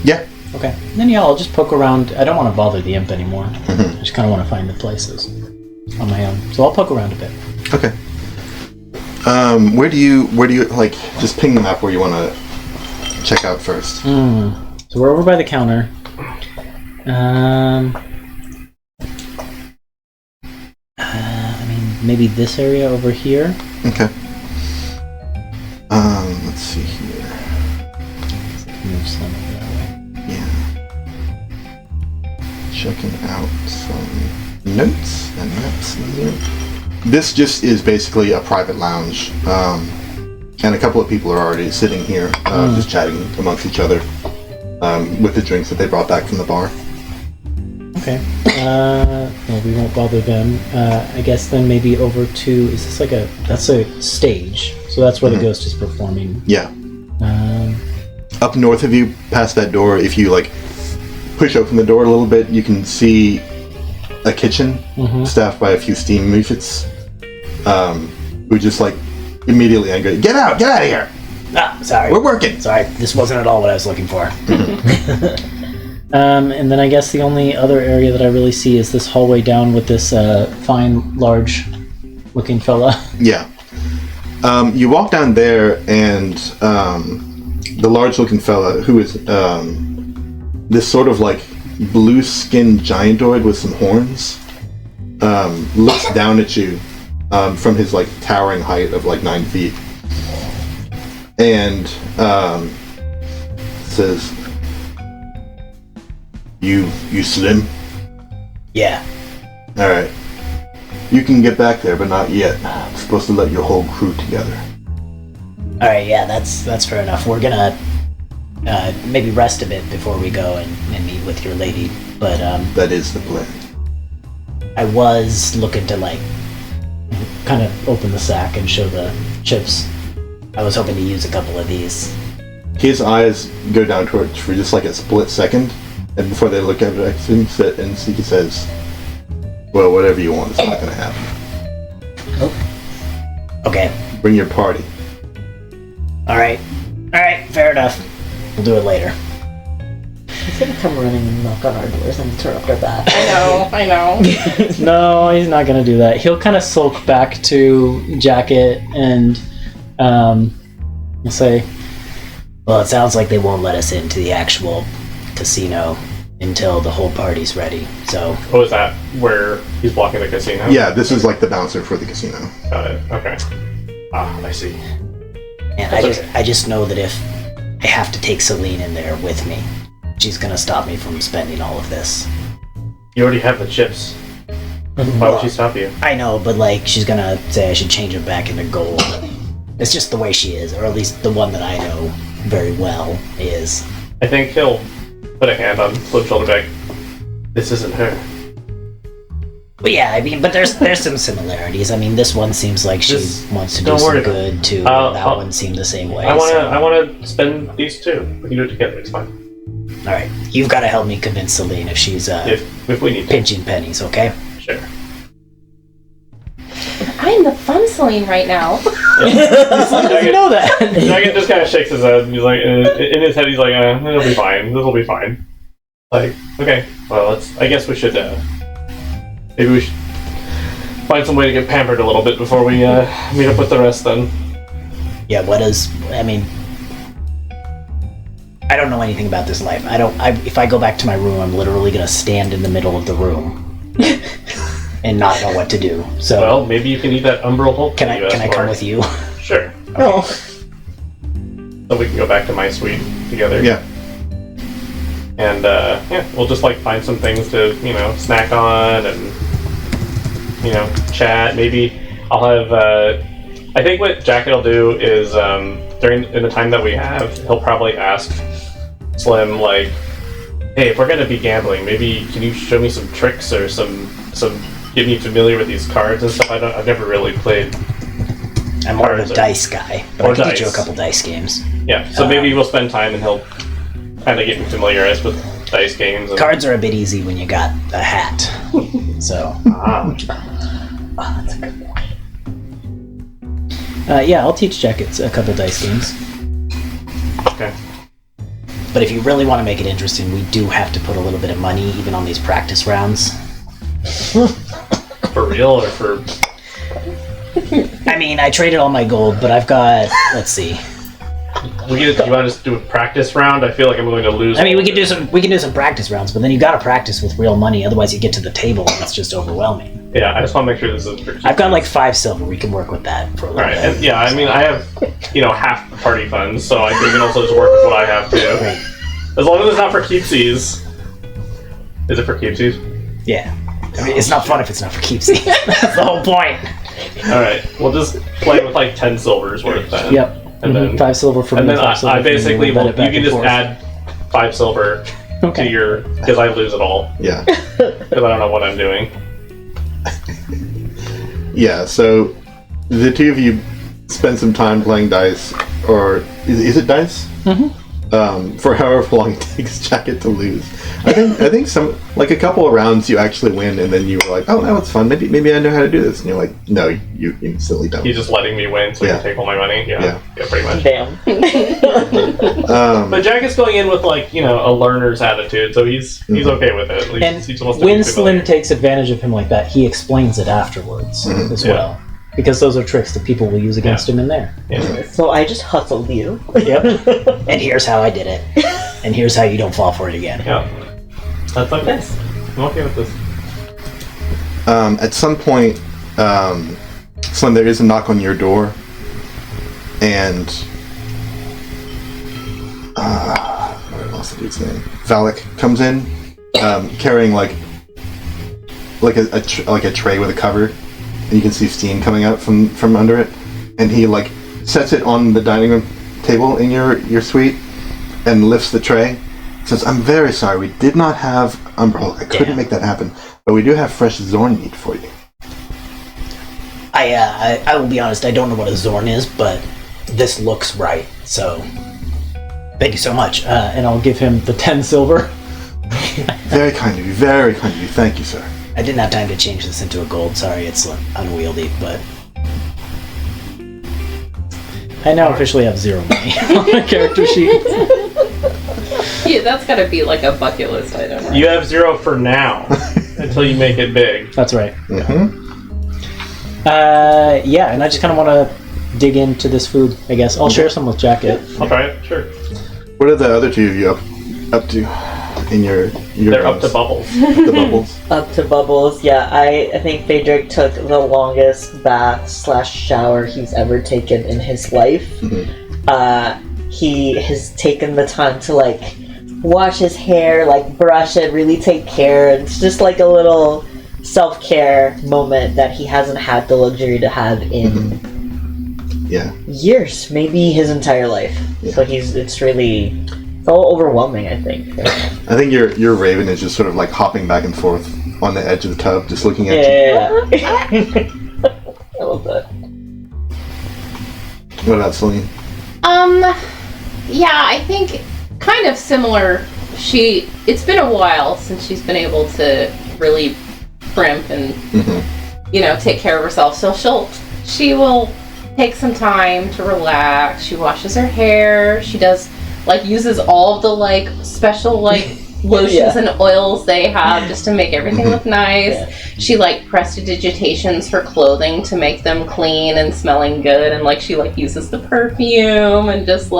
Yeah. Okay. Then yeah, I'll just poke around. I don't want to bother the imp anymore. I just kind of want to find the places on my own. So I'll poke around a bit. Okay. Where do you like just ping the map where you want to check out first? So we're over by the counter. I mean, maybe this area over here. Okay. Let's see here. Move some over that way. Yeah. Checking out some notes and maps here. This just is basically a private lounge. And a couple of people are already sitting here, just chatting amongst each other with the drinks that they brought back from the bar. Okay. Well, we won't bother them. I guess then maybe over to, is this like that's a stage. So that's where the ghost is performing. Yeah. Up north of you, past that door, if you like push open the door a little bit, you can see a kitchen staffed by a few steam mephits who just like immediately angry. Get out of here! Ah, sorry. We're working! Sorry, this wasn't at all what I was looking for. And then I guess the only other area that I really see is this hallway down with this fine, large-looking fella. Yeah. You walk down there, and the large-looking fella, who is this sort of like blue-skinned giantoid with some horns, looks down at you from his like towering height of like 9 feet, and says, "You slim? Yeah. All right. You can get back there, but not yet. I'm supposed to let your whole crew together." All right. Yeah, that's fair enough. We're gonna maybe rest a bit before we go and meet with your lady. But That is the plan. I was looking to like kind of open the sack and show the chips. I was hoping to use a couple of these. His eyes go down towards for just like a split second, and before they look at it, and he says, "Well, whatever you want, it's not going to happen. Okay. Bring your party." All right, fair enough. We'll do it later. He's gonna come running and knock on our doors and interrupt our bath. I know. No, he's not gonna do that. He'll kind of sulk back to Jacket and he'll say, Well, it sounds like they won't let us into the actual casino until the whole party's ready. So, Oh, is that where he's blocking the casino? Yeah, this is like the bouncer for the casino. Got it. Okay. Ah, I see. and That's I just know that if I have to take Celine in there with me, she's gonna stop me from spending all of this. You already have the chips. Why would she stop you? I know, but like she's gonna say I should change them back into gold. It's just the way she is, or at least the one that I know very well is. I think he'll put a hand on Slim's shoulder back. This isn't her. But yeah, I mean, but there's some similarities. I mean, this one seems like she Just wants to do don't some worry about it. good too. I'll- That I'll- one seemed the same way. I so- wanna spend these two. We can do it together. It's fine. All right, you've got to help me convince Celine if she's If we need to. pinching pennies, okay? Sure. I'm the fun Celine right now. "You know that." Dragon just kind of shakes his head. He's like, in his head, he's like, it'll be fine. This'll be fine. Like, okay, well, I guess we should, maybe we should find some way to get pampered a little bit before we, meet up with the rest then. Yeah. I mean, I don't know anything about this life. If I go back to my room, I'm literally gonna stand in the middle of the room and not know what to do. So, Well, maybe you can eat that Umbral Hulk. can I come with you? Sure. No. So we can go back to my suite together. Yeah. And, we'll just, like, find some things to, snack on and, chat. Maybe I'll have, I think what Jacket will do is, in the time that we have, he'll probably ask Slim, like, hey, if we're gonna be gambling, maybe can you show me some tricks or some get me familiar with these cards and stuff? I've never really played. I'm more of Cards a or- dice guy, but or I can get you a dice. couple dice games. Yeah, so maybe we'll spend time and he'll kind of get me familiarized with dice games. And, Cards are a bit easy when you got a hat. So, That's a good point. Yeah, I'll teach Jacket a couple dice games. okay. but if you really want to make it interesting, we do have to put a little bit of money even on these practice rounds. For real or for? I mean, I traded all my gold, but I've got, let's see. Do you want to just do a practice round? I feel like I'm going to lose. I mean, we can do some practice rounds, but then you got to practice with real money, otherwise you get to the table and it's just overwhelming. Yeah, I just want to make sure this is. For I've got like 5 silver. We can work with that for a little All right, bit. and yeah, I mean, I have, half the party funds, so I think we can also just work with what I have too. Right. As long as it's not for keepsies. Is it for keepsies? Yeah. I mean, it's not fun if it's not for keepsies. That's the whole point. All right, we'll just play with like 10 silvers worth then. Yep. And then 5 silver for and me, then 5 silver I for me, basically we'll bet will. it back You can and just forth. add 5 silver Okay. to your because I lose it all Yeah. because I don't know what I'm doing. Yeah, so the two of you spend some time playing dice, or is it dice? For however long it takes Jacket to lose. I think some like a couple of rounds you actually win, and then you were like, oh, that was fun. Maybe I know how to do this, and you're like, no, you instantly don't. He's just letting me win so he Yeah. can take all my money. Yeah. Yeah, pretty much. Damn. But Jack is going in with like a learner's attitude, so he's okay with it. And He just wants to when be familiar. Slim takes advantage of him like that, he explains it afterwards as Yeah. well. Because those are tricks that people will use against him in there. Yeah. So I just hustled you. Yep. And here's how I did it. And here's how you don't fall for it again. Yeah. That's okay. Yes. I'm okay with this. At some point, Slim, there is a knock on your door, and I lost the dude's name. Valak comes in, carrying like a tray with a cover, and you can see steam coming out from under it, and he like sets it on the dining room table in your suite, and lifts the tray. Says, "I'm very sorry, we did not have umbrella. I couldn't Damn. make that happen, but we do have fresh Zorn meat for you." I will be honest, I don't know what a Zorn is, but this looks right, so... Thank you so much. And I'll give him the 10 silver. Very kind of you, very kind of you. Thank you, sir. I didn't have time to change this into a gold. Sorry, it's unwieldy, but I now officially have 0 money on my character sheet. Yeah, that's gotta be like a bucket list item, right? You have 0 for now until you make it big. That's right. Mm-hmm. Yeah, and I just kind of want to dig into this food, I guess. I'll share some with Jacket. I'll try it. Sure. What are the other two of you up to in your They're up to bubbles. the bubbles? Up to bubbles, yeah. I think Phaedric took the longest bath / shower he's ever taken in his life. He has taken the time to like wash his hair, like brush it, really take care. It's just like a little self-care moment that he hasn't had the luxury to have in years, maybe his entire life. Yeah. So it's all overwhelming, I think. I think your raven is just sort of like hopping back and forth on the edge of the tub, just looking at you. Yeah. I love that. What about Celine? Yeah, I think kind of similar. It's been a while since she's been able to really primp and take care of herself. So she will take some time to relax. She washes her hair. She does uses all of the special lotions and oils they have just to make everything look nice. Yeah. She prestidigitations her clothing to make them clean and smelling good, and she uses the perfume and just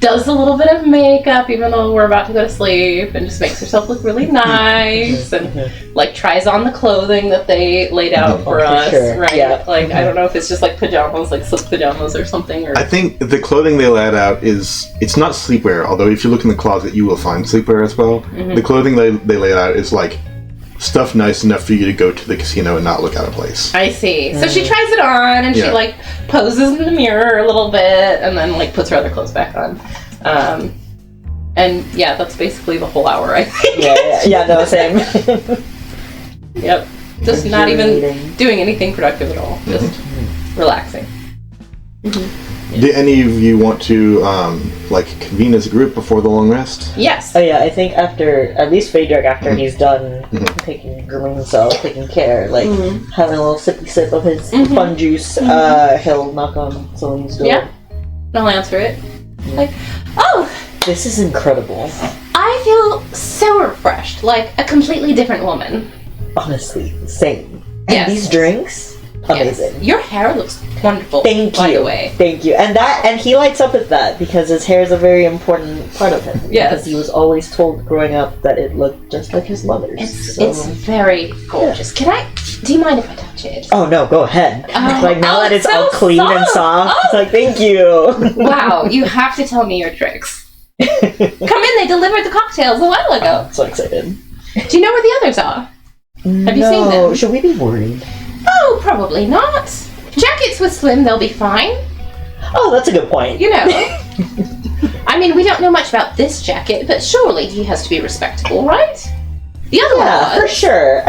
does a little bit of makeup even though we're about to go to sleep, and just makes herself look really nice and tries on the clothing that they laid out for us. Sure. Right? Yeah. I don't know if it's just pajamas, silk pajamas or something. Or I think the clothing they laid out it's not sleepwear, although if you look in the closet you will find sleepwear as well. The clothing they laid out is stuff nice enough for you to go to the casino and not look out of place. I see. So she tries it on and she poses in the mirror a little bit and then puts her other clothes back on. And yeah, that's basically the whole hour, I think. Yeah, no, same. Yep. Just not even doing anything productive at all. Just relaxing. Do any of you want to convene as a group before the long rest? Yes. Oh yeah, I think at least Phaedric, after he's done grooming himself, taking care, having a little sippy sip of his fun juice, he'll knock on Celine's door. Yeah. And I'll answer it. Oh! This is incredible. I feel so refreshed, like a completely different woman. Honestly, same. And these drinks? Amazing. Yes. Your hair looks wonderful. Thank you. By the way. Thank you. And he lights up at that because his hair is a very important part of him. Yes. Because he was always told growing up that it looked just like his mother's. It's very gorgeous. Yeah. Do you mind if I touch it? Oh no, go ahead. Now that it's so all clean and soft, it's thank you. Wow, you have to tell me your tricks. Come in, they delivered the cocktails a while ago. I'm so excited. Do you know where the others are? Have you seen them? Should we be worried? Oh, probably not. Jackets with Slim, they'll be fine. Oh, that's a good point. I mean, we don't know much about this jacket, but surely he has to be respectable, right? The other one was. For sure.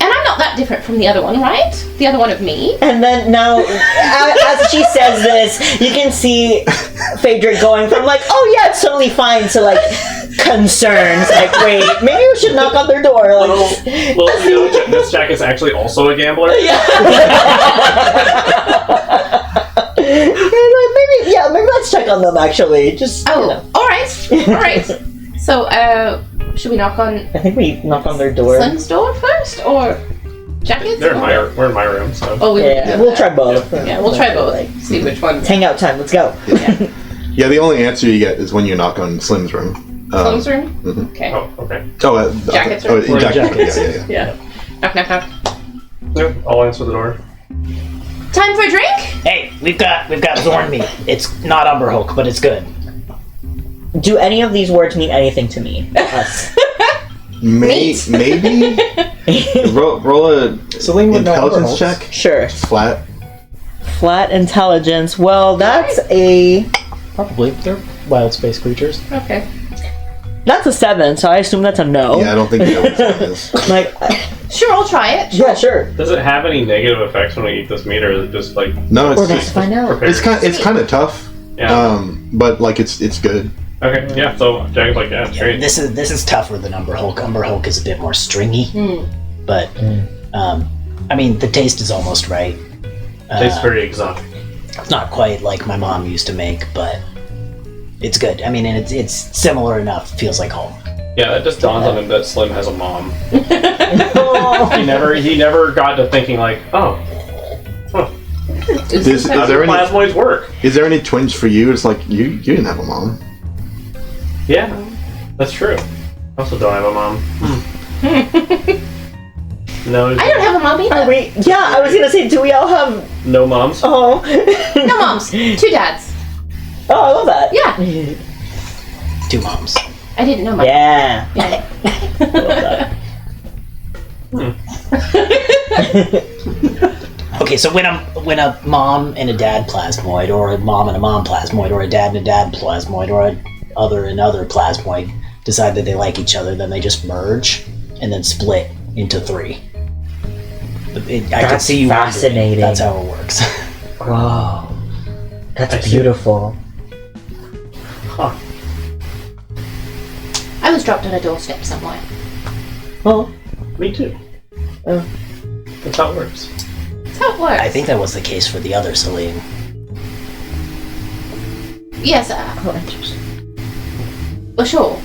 And I'm not that different from the other one, right? The other one of me. And then now, as she says this, you can see Phaedric going from oh yeah, it's totally fine, to concerns. Wait, maybe we should knock on their door. This jacket's actually also a gambler. Yeah. maybe let's check on them actually. Just all right. So, should we knock on? I think we knock on their door. Slim's door first, or Jacket's? We're in my room, so. Oh, we'll try both. Yeah, we'll try both. See which one. It's hangout time. Let's go. Yeah, the only answer you get is when you knock on Slim's room. Slim's room. Okay. Oh, okay. Jacket's room. Jacket's. Yeah. Knock. Yeah, I'll answer the door. Time for a drink? Hey, we've got Zorn meat. It's not Umberhulk, but it's good. Do any of these words mean anything to me? Us. Maybe. roll a Celine would know intelligence Umberhulks. check. Sure. Flat. Flat intelligence. Well, that's Probably. They're wild space creatures. Okay. That's a 7, so I assume that's a no. Yeah, I don't think you know what that is. Sure, I'll try it. Yeah, sure. Does it have any negative effects when we eat this meat, or is it just No, We're about to find out. It's kind of tough. Yeah. But it's good. Okay, yeah, so Jack's like, yeah, Yeah, great. this is tougher than Umber Hulk. Umber Hulk is a bit more stringy, but I mean the taste is almost right. Tastes very exotic. It's not quite like my mom used to make, but it's good. I mean, and it's similar enough. Feels like home. Yeah, that just dawns on him that Slim has a mom. He never got to thinking like, oh, Are there any? plasmoids work. Is there any twins for you? It's like you didn't have a mom. Yeah, that's true. I also don't have a mom. No, I don't have a mom either. Yeah, I was gonna say, do we all have? no moms. Oh, No moms. 2 dads. oh, I love that. Yeah. 2 moms. I didn't know my. Yeah. Yeah. Okay, so when a mom and a dad plasmoid, or a mom and a mom plasmoid, or a dad and a dad plasmoid, or a other and other plasmoid decide that they like each other, then they just merge and then split into 3. I can That's see you wondering. fascinating. That's how it works. Wow. That's I see. beautiful. Huh. I was dropped on a doorstep somewhere. Oh. Me too. Oh. That's how it works. That's how it works. I think that was the case for the other Celine. Yes. Oh, interesting. Well, sure.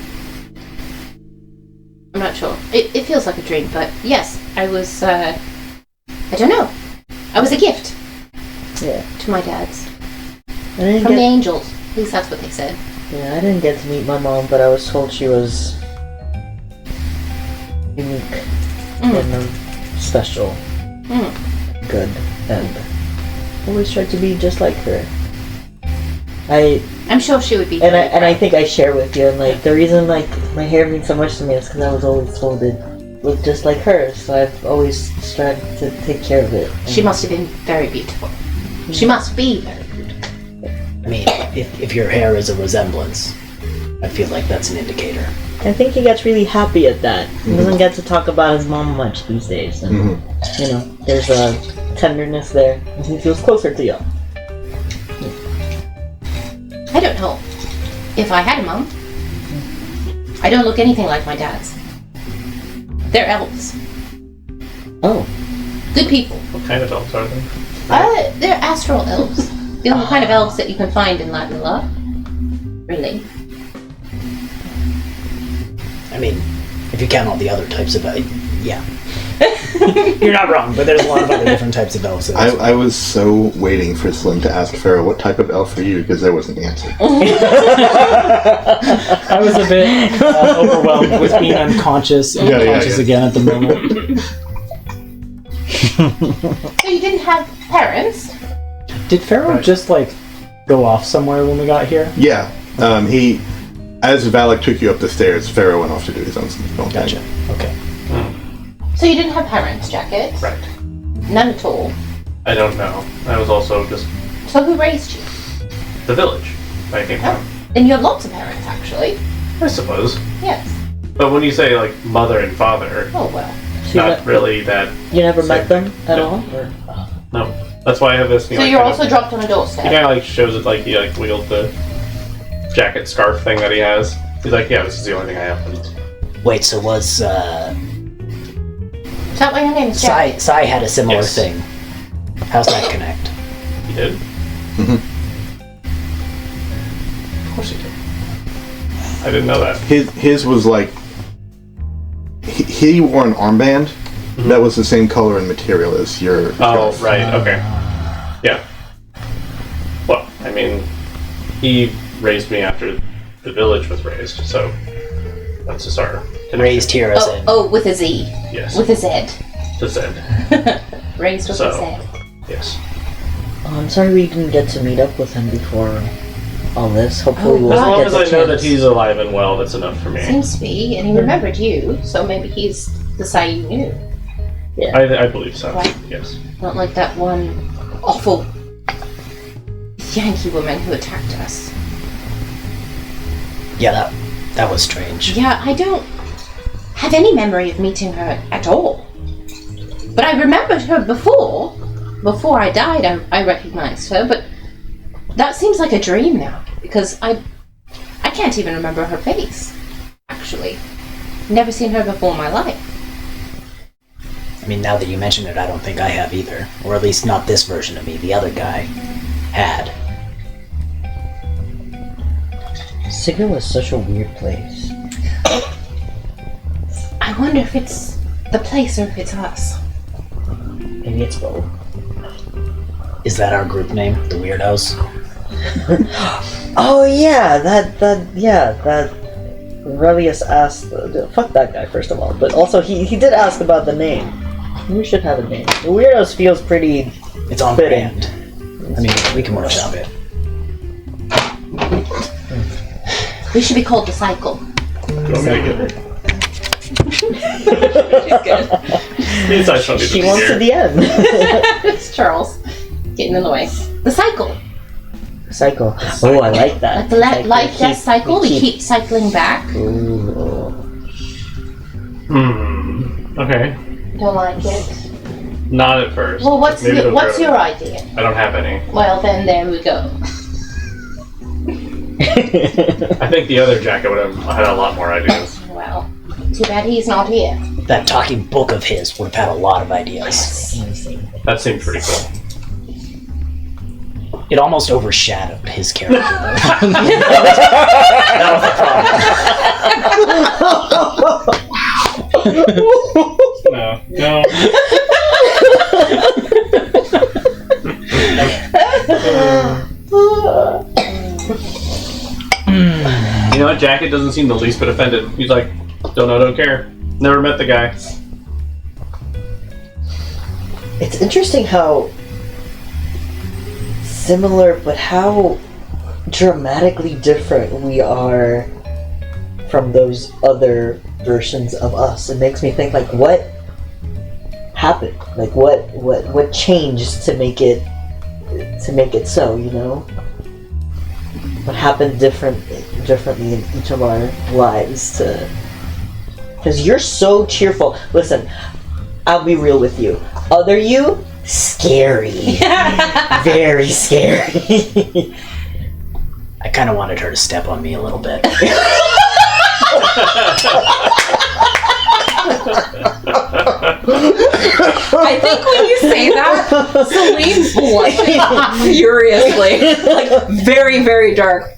I'm not sure. It feels like a dream, but yes, I was. I don't know. I was a gift Yeah. to my dads I didn't from the get. angels. At least that's what they said. Yeah, I didn't get to meet my mom, but I was told she was unique and special, good, and always tried to be just like her. I'm sure she would be. And I think I share with you, and like the reason like my hair means so much to me is because I was always told it looked just like hers, so I've always tried to take care of it. She must have been very beautiful. She must be very beautiful. I mean, if your hair is a resemblance, I feel like that's an indicator. I think he gets really happy at that. He doesn't get to talk about his mom much these days, and you know, there's a tenderness there, and he feels closer to you. I don't know if I had a mum. I don't look anything like my dad's. They're elves. Oh, Good people. What kind of elves are they? They're astral elves. The only kind of elves that you can find in Latin lore. Really. I mean, if you count all the other types of yeah. You're not wrong, but there's a lot of other different types of elves. I was so waiting for Slim to ask Pharaoh what type of elf are you, because there was an answer. I was a bit overwhelmed with being unconscious and conscious again at the moment. So you didn't have parents? Did Pharaoh just like go off somewhere when we got here? Yeah, he, as Valak took you up the stairs, Pharaoh went off to do his own thing. Gotcha. Okay. So you didn't have parents, Jacket? Right. None at all. I don't know. I was also just So who raised you? the village I came from. Then you have lots of parents, actually. I suppose. Yes. But when you say like mother and father, Oh well. so not really that. you never met them at No. all? Or? No. That's why I have this. So you're also dropped on a doorstep. He kind of like shows it like he like wheeled the jacket scarf thing that he has. He's like, yeah, this is the only thing I have. Wait, so was Is that why your name is Jacket? Sai had a similar Yes. thing? How's that connect? He did. Mhm. Of course he did. I didn't know that. His was like, he wore an armband that was the same color and material as your Oh, scarf. right. Okay. Yeah. Well, I mean, he raised me after the village was raised, so that's just our connection. Raised here as in. Oh, with a Z. Yes. With a Z. To Zed. Raised with So. a Z. Yes. Oh, I'm sorry we didn't get to meet up with him before all this. Hopefully we'll As get long as the I know that chance. he's alive and well, that's enough for me. Seems to be, and he remembered you, so maybe he's the Sai you knew. I believe so. Right. Yes. Not like that one awful Yankee woman who attacked us. Yeah, that was strange. Yeah, I don't have any memory of meeting her at all. But I remembered her before. Before I died, I recognized her, but that seems like a dream now, because I can't even remember her face, actually. Never seen her before in my life. I mean, now that you mention it, I don't think I have either. Or at least not this version of me. The other guy had. Sigil is such a weird place. I wonder if it's the place or if it's us. Maybe it's both. Is that our group name? The Weirdos? Oh yeah, that Relius asked. Fuck that guy, first of all. But also, he did ask about the name. We should have a name. The Weirdos feels pretty. It's on fitting. brand. I mean, we can workshop it. We should be called the Cycle. Don't make it. She wants to the end. It's Charles getting in the way. The Cycle. Cycle. Oh, I like that. Like the life death cycle. We keep cycling back. Ooh. Okay. Don't like it. Not at first. Well, what's Maybe they'll what's grow. your idea? I don't have any. Well, then there we go. I think the other jacket would have had a lot more ideas. Well, too bad he's not here. That talking book of his would have had a lot of ideas. That seemed pretty cool. It almost overshadowed his character, though. No. You know what? Jacket doesn't seem the least bit offended. He's like, don't care. Never met the guy. It's interesting how similar, but how dramatically different we are from those other versions of us. It makes me think, like, what happened? Like, what changed to make it so? You know, what happened differently in each of our lives to? Because you're so cheerful. Listen, I'll be real with you. Other you, scary. Very scary. I kind of wanted her to step on me a little bit. I think when you say that, Celine blushes furiously. Like, very, very dark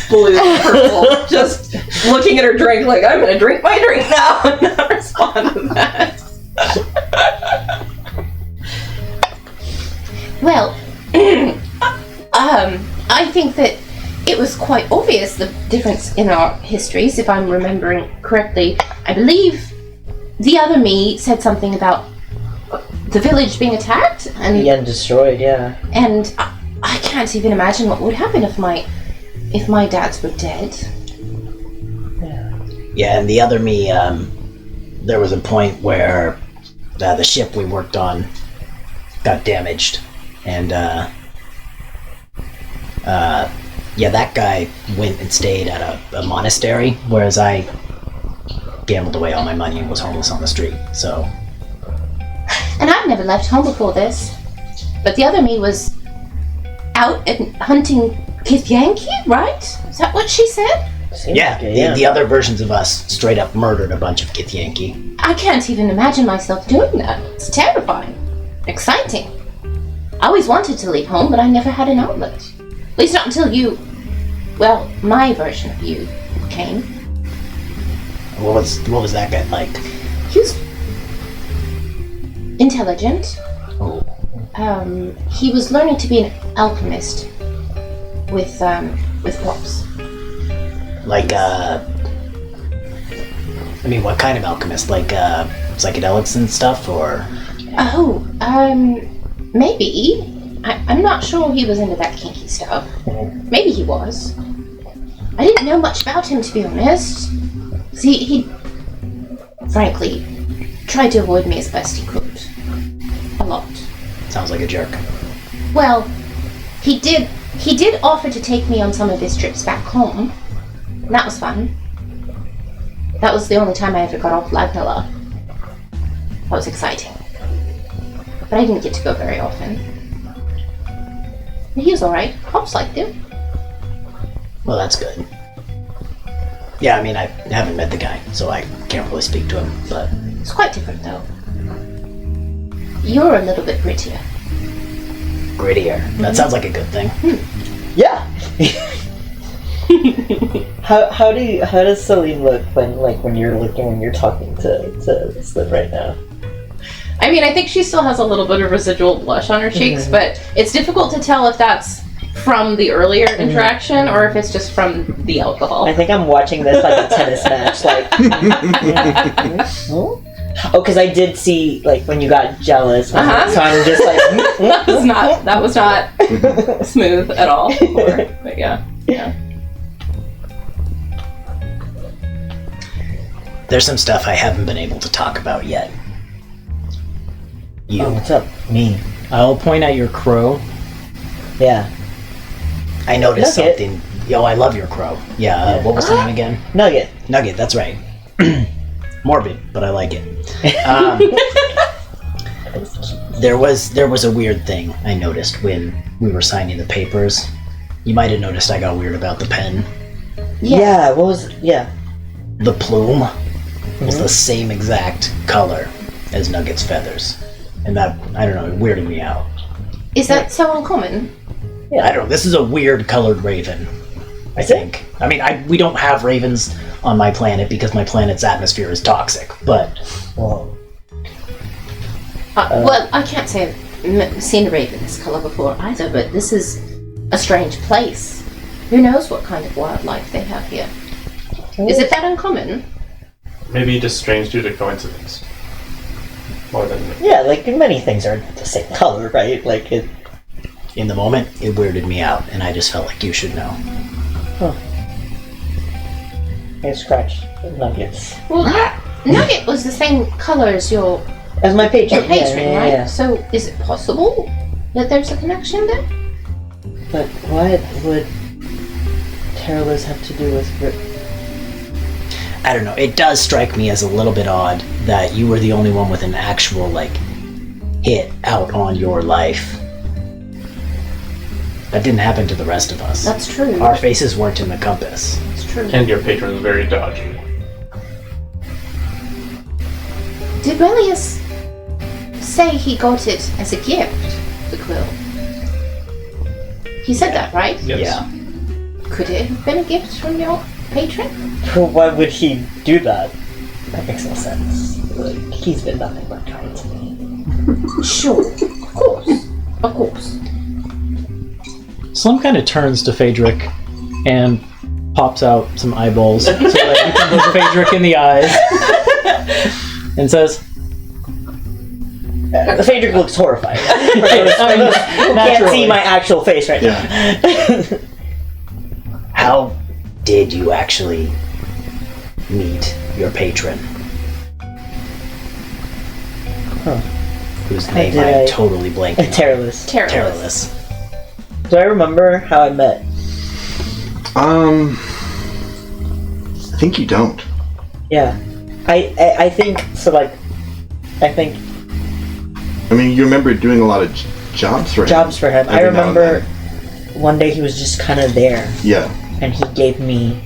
blue, purple. Just looking at her drink like, I'm gonna drink my drink now and not respond to that. Well, I think that it was quite obvious the difference in our histories, if I'm remembering correctly. I believe the other me said something about the village being attacked and destroyed, yeah. And I can't even imagine what would happen if my dads were dead. Yeah, and the other me, there was a point where the ship we worked on got damaged, and that guy went and stayed at a monastery, whereas I gambled away all my money and was homeless on the street. So, and I've never left home before this, but the other me was out and hunting Githyanki, right? Is that what she said? The other versions of us straight up murdered a bunch of Githyanki. I can't even imagine myself doing that. It's terrifying. Exciting. I always wanted to leave home, but I never had an outlet. At least not until my version of you came. What was that guy like? He was intelligent. Oh. He was learning to be an alchemist with props. Like, what kind of alchemist? Like, psychedelics and stuff, or? Oh, maybe. I'm not sure he was into that kinky stuff. Maybe he was. I didn't know much about him, to be honest. See, he frankly tried to avoid me as best he could. A lot. Sounds like a jerk. Well, he did offer to take me on some of his trips back home. And that was fun. That was the only time I ever got off Lagnala. That was exciting. But I didn't get to go very often. But he was alright. Pops liked him. Well, that's good. Yeah, I mean, I haven't met the guy, so I can't really speak to him, but... It's quite different, though. You're a little bit prettier. Grittier. That sounds like a good thing. Yeah. How does Celine look when you're talking to Slip right now? I mean, I think she still has a little bit of residual blush on her cheeks, but it's difficult to tell if that's from the earlier interaction or if it's just from the alcohol. I think I'm watching this like a tennis match, like. Oh, because I did see like when you got jealous, so I'm just like. That was not smooth at all. But yeah. There's some stuff I haven't been able to talk about yet. You. Oh, what's up? Me. I'll point at your crow. Yeah. I noticed Nugget. something. Yo, I love your crow. Yeah, what was the name again? Nugget. Nugget, that's right. Morbid, but I like it. There was a weird thing I noticed when we were signing the papers. You might have noticed I got weird about the pen. Yeah. What was? Yeah. The plume was the same exact color as Nugget's feathers. And that, I don't know, it weirded me out. Is that so uncommon? Yeah. I don't know, this is a weird colored raven, I think. I mean, we don't have ravens on my planet because my planet's atmosphere is toxic, but... Well, well, I can't say I've seen a raven this color before either, but this is a strange place. Who knows what kind of wildlife they have here? Is it that uncommon? Maybe just strange due to coincidence. More than... yeah, like many things are the same color, right? Like it. in the moment, it weirded me out, and I just felt like you should know. Huh. I scratched Nuggets. Well, Nugget was the same color as your As my patron. patron, right? Yeah. So is it possible that there's a connection there? But what would Terrorless have to do with... I don't know, it does strike me as a little bit odd that you were the only one with an actual, like, hit out on your life. That didn't happen to the rest of us. That's true. Our faces weren't in the compass. That's true. And your patron is very dodgy. Did Relius say he got it as a gift, the quill? He said that, right? Yes. Yeah. Could it have been a gift from your patron? Why would he do that? That makes no sense. Like, he's been nothing but kind to me. Sure. Of course. Of course. Slum kind of turns to Phaedric and pops out some eyeballs so that you can look Phaedric in the eyes and says, Phaedric looks horrified. You can't see my actual face right now. How did you actually meet your patron? Huh. Whose How name did I'm I- totally blanking on. Terrorless. Terrorless. Do I remember how I met? I think you don't. Yeah. I think, so like, I think I mean, you remember doing a lot of jobs for him. jobs for him. I Every now and remember one day he was just kind of there, Yeah. and he gave me,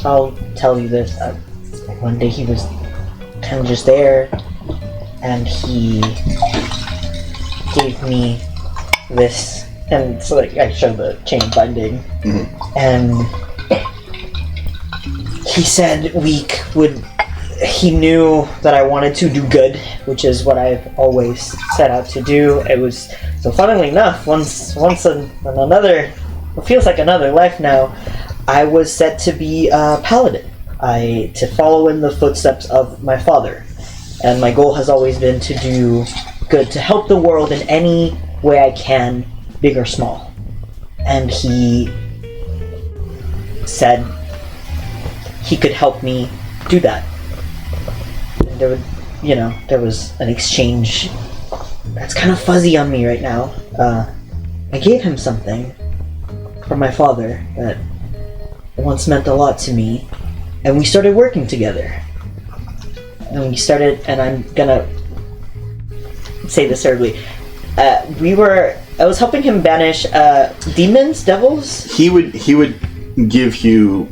I'll tell you this, one day he was kind of just there, and he gave me this, and so like I showed the chain binding, and he said he knew that I wanted to do good, which is what I've always set out to do. It was, so funnily enough, once in another, it feels like another life now, I was set to be a paladin. To follow in the footsteps of my father. And my goal has always been to do good, to help the world in any way I can, big or small. And he said he could help me do that. There was an exchange that's kind of fuzzy on me right now. I gave him something from my father that once meant a lot to me, and we started working together. And I'm gonna say this terribly, I was helping him banish demons, devils. He would give you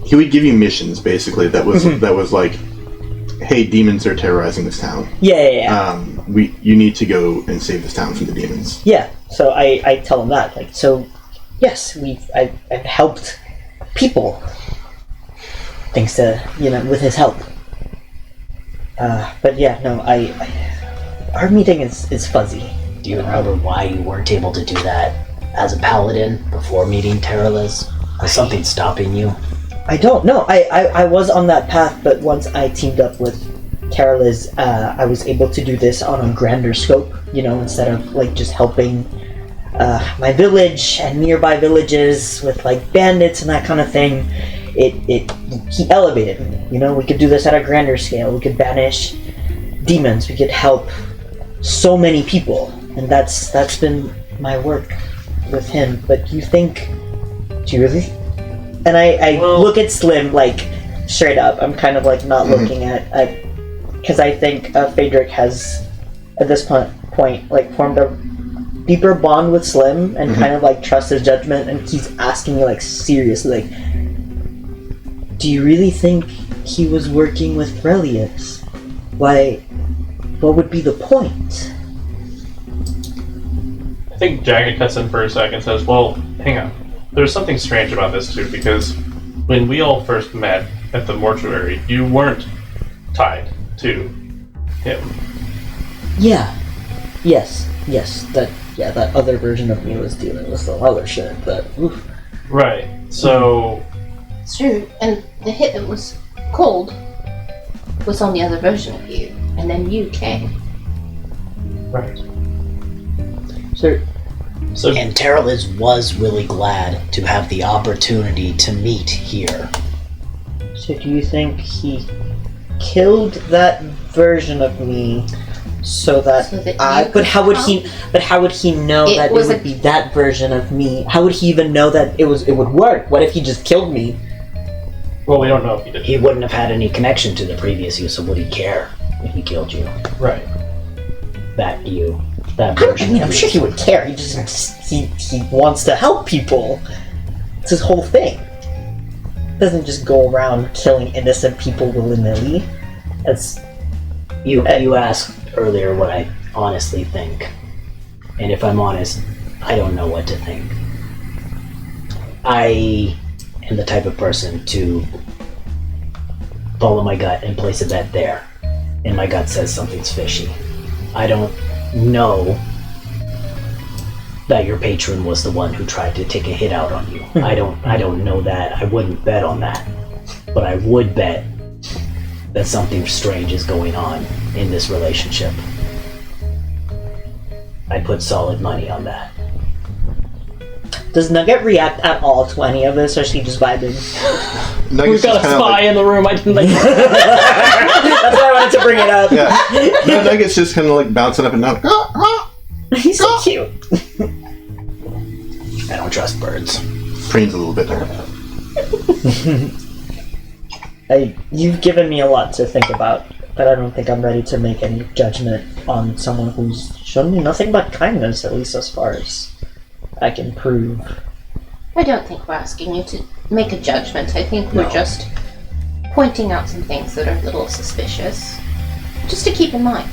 he would give you missions basically that was like, hey, demons are terrorizing this town. Yeah. You need to go and save this town from the demons. Yeah. So I tell him that, like, so yes, I've helped people thanks to, with his help. But yeah, no, our meeting is fuzzy. Do you remember why you weren't able to do that as a paladin before meeting Terraliz? Was something stopping you? I don't know. I was on that path, but once I teamed up with Terraliz, I was able to do this on a grander scope, instead of like just helping my village and nearby villages with like bandits and that kind of thing. He elevated me. We could do this at a grander scale. We could banish demons. We could help so many people, and that's been my work with him. But do you really? And I look at Slim like straight up. I'm kind of like not looking at because I think Phaedric has at this point like formed a deeper bond with Slim and kind of like trust his judgment, and he's asking me like seriously, like, do you really think he was working with Relius? Why? What would be the point? I think Jagged cuts in for a second and says, well, hang on. There's something strange about this too, because when we all first met at the mortuary, you weren't tied to him. Yeah. Yes. That other version of me was dealing with some other shit, but oof. Right. So It's true, and the hit that was cold was on the other version of you, and then you came. right. So And Terraliz was really glad to have the opportunity to meet here. do you think he killed that version of me so that you but how would could he know that it would be that version of me? How would he even know that it would work? What if he just killed me? Well, we don't know if he did. He wouldn't have had any connection to the previous you, so would he care if he killed you? Right. That I version mean, of I'm you. sure he would care. He just he wants to help people. It's his whole thing. He doesn't just go around killing innocent people willy-nilly. That's You asked earlier what I honestly think. And if I'm honest, I don't know what to think. I am the type of person to follow my gut and place a bet there. And my gut says something's fishy. I don't know that your patron was the one who tried to take a hit out on you. I don't know that. I wouldn't bet on that. But I would bet that something strange is going on in this relationship. I'd put solid money on that. Does Nugget react at all to any of this, or is he just vibing? We've got a spy in the room. I didn't like. That's why I wanted to bring it up. Yeah. No, Nugget's just kind of like bouncing up and down. He's so cute. I don't trust birds. Preens a little bit there. You've given me a lot to think about, but I don't think I'm ready to make any judgment on someone who's shown me nothing but kindness, at least as far as I can prove. I don't think we're asking you to make a judgment. I think we're just pointing out some things that are a little suspicious. Just to keep in mind.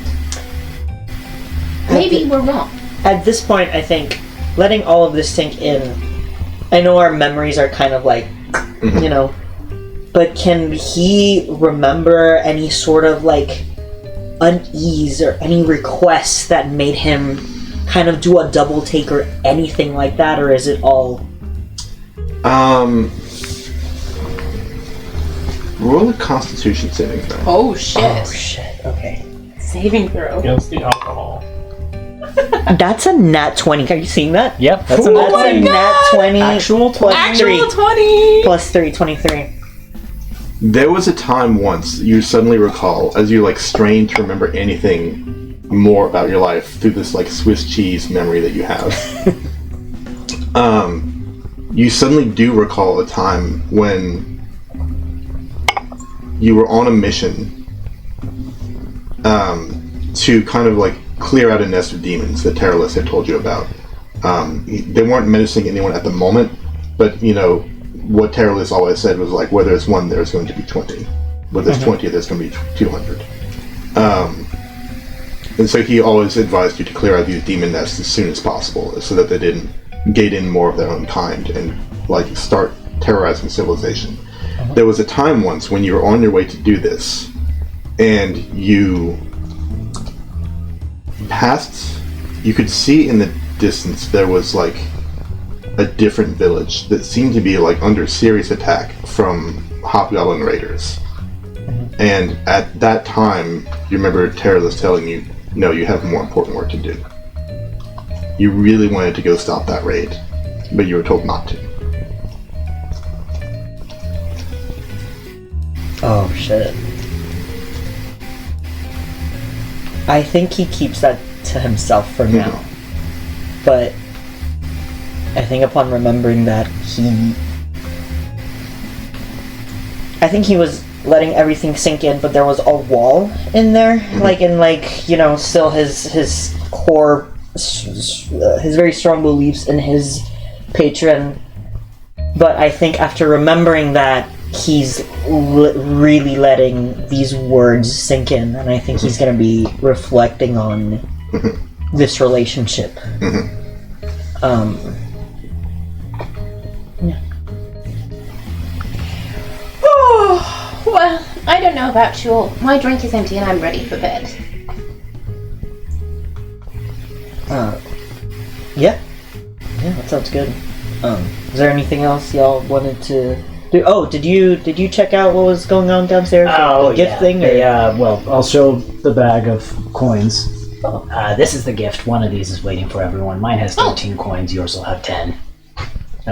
Maybe we're wrong. At this point, I think letting all of this sink in, I know our memories are kind of like, but can he remember any sort of like unease or any requests that made him kind of do a double take or anything like that, or is it all Roll a Constitution saving throw. Oh shit. Oh shit, okay. Saving throw. Against the alcohol. That's a nat 20. Are you seeing that? Yep, that's That's a nat 20 Actual plus 3. 20! Plus 3, 23. There was a time once you suddenly recall, as you like strain to remember anything more about your life through this like Swiss cheese memory that you have. You suddenly do recall a time when you were on a mission to kind of like clear out a nest of demons that Terraliz had told you about. They weren't menacing anyone at the moment, but what Terrorless always said was like, where there's 1, there's going to be 20. Where there's 20, there's going to be 200. And so he always advised you to clear out these demon nests as soon as possible, so that they didn't gate in more of their own kind and like start terrorizing civilization. There was a time once when you were on your way to do this, and you passed. You could see in the distance there was like a different village that seemed to be like under serious attack from Hobgoblin raiders. And at that time, you remember Terrorless telling you, no, you have more important work to do. You really wanted to go stop that raid, but you were told not to. Oh, shit. I think he keeps that to himself for now. But I think upon remembering that, I think he was letting everything sink in, but there was a wall in there, still his core, his very strong beliefs in his patron. But I think after remembering that, he's really letting these words sink in, and I think he's going to be reflecting on this relationship. Yeah. Well, I don't know about you all. My drink is empty and I'm ready for bed. Yeah, that sounds good. Is there anything else y'all wanted to do? Oh, did you check out what was going on downstairs? Oh, the gift thing? Or? Well, I'll show the bag of coins. This is the gift. One of these is waiting for everyone. Mine has 13 coins. Yours will have 10.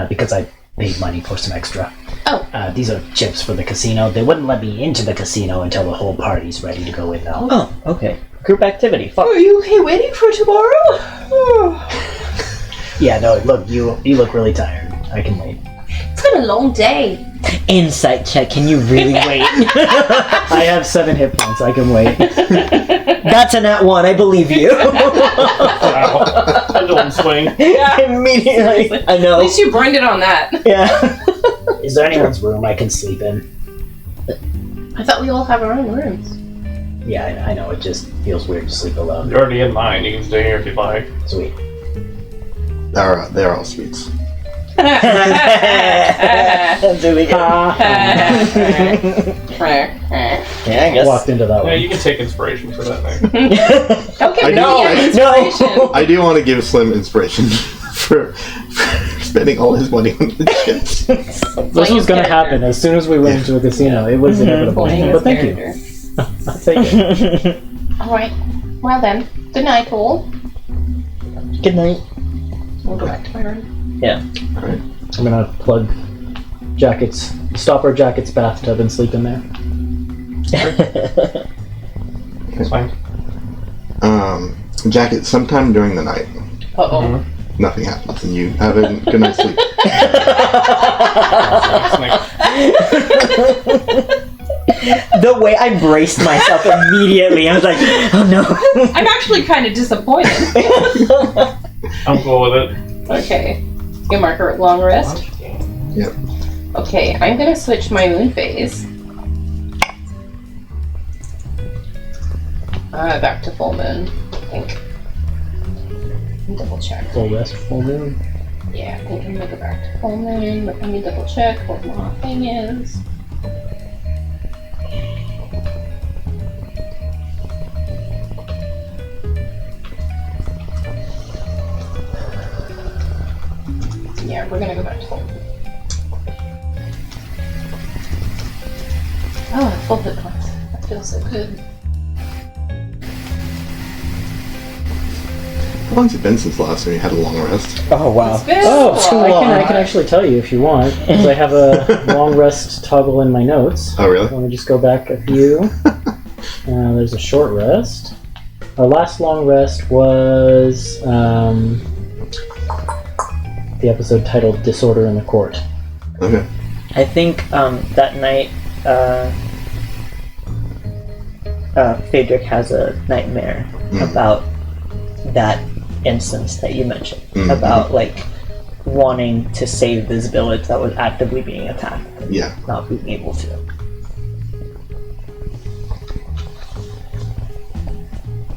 Because I paid money for some extra. These are chips for the casino. They wouldn't let me into the casino until the whole party's ready to go in, though. Oh, okay. Group activity. Fuck. Are you waiting for tomorrow? Yeah, no, look, you look really tired. I can wait. It's been a long day. Insight check. Can you really wait? I have 7 hit points. I can wait. That's a nat 1. I believe you. Wow. Pendulum swing. Immediately. I know. At least you burned it on that. Yeah. Is there anyone's room I can sleep in? I thought we all have our own rooms. Yeah, I know. It just feels weird to sleep alone. You're already in mine. You can stay here if you'd like. Sweet. They're all sweets. Do we go? Yeah, I guess. Walked into that Yeah, one. you can take inspiration for that thing. Don't give me No. any inspiration. I do want to give Slim inspiration for spending all his money on the chips. This was going to happen as soon as we went into a casino. It was inevitable. But thank you. I'll take it. Alright. Well then. Good night, all. Good night. We'll go back to my room. Yeah. Alright. I'm going to plug Stopper Jacket's bathtub and sleep in there. It's fine. Jacket, sometime during the night, Uh-oh. nothing happens and you have a good night's sleep. The way I braced myself immediately, I was like, oh no. I'm actually kind of disappointed. I'm cool with it. Okay. You marker at long rest? Yep. Okay, I'm gonna switch my moon phase. Back to full moon, I think. Let me double check. Full rest, full moon. Yeah, I think I'm gonna go back to full moon, but let me double check what my thing is. Yeah, we're gonna go back to full moon. Oh, full hit points. That feels so good. How long's it been since the last time you had a long rest? Oh wow. It's been Oh, too I long. can actually tell you if you want, because I have a long rest toggle in my notes. Oh, really? Let me just go back a few. There's a short rest. Our last long rest was the episode titled "Disorder in the Court." Okay. I think that night, Phaedric has a nightmare about that instance that you mentioned. About like wanting to save this village that was actively being attacked, Yeah. not being able to.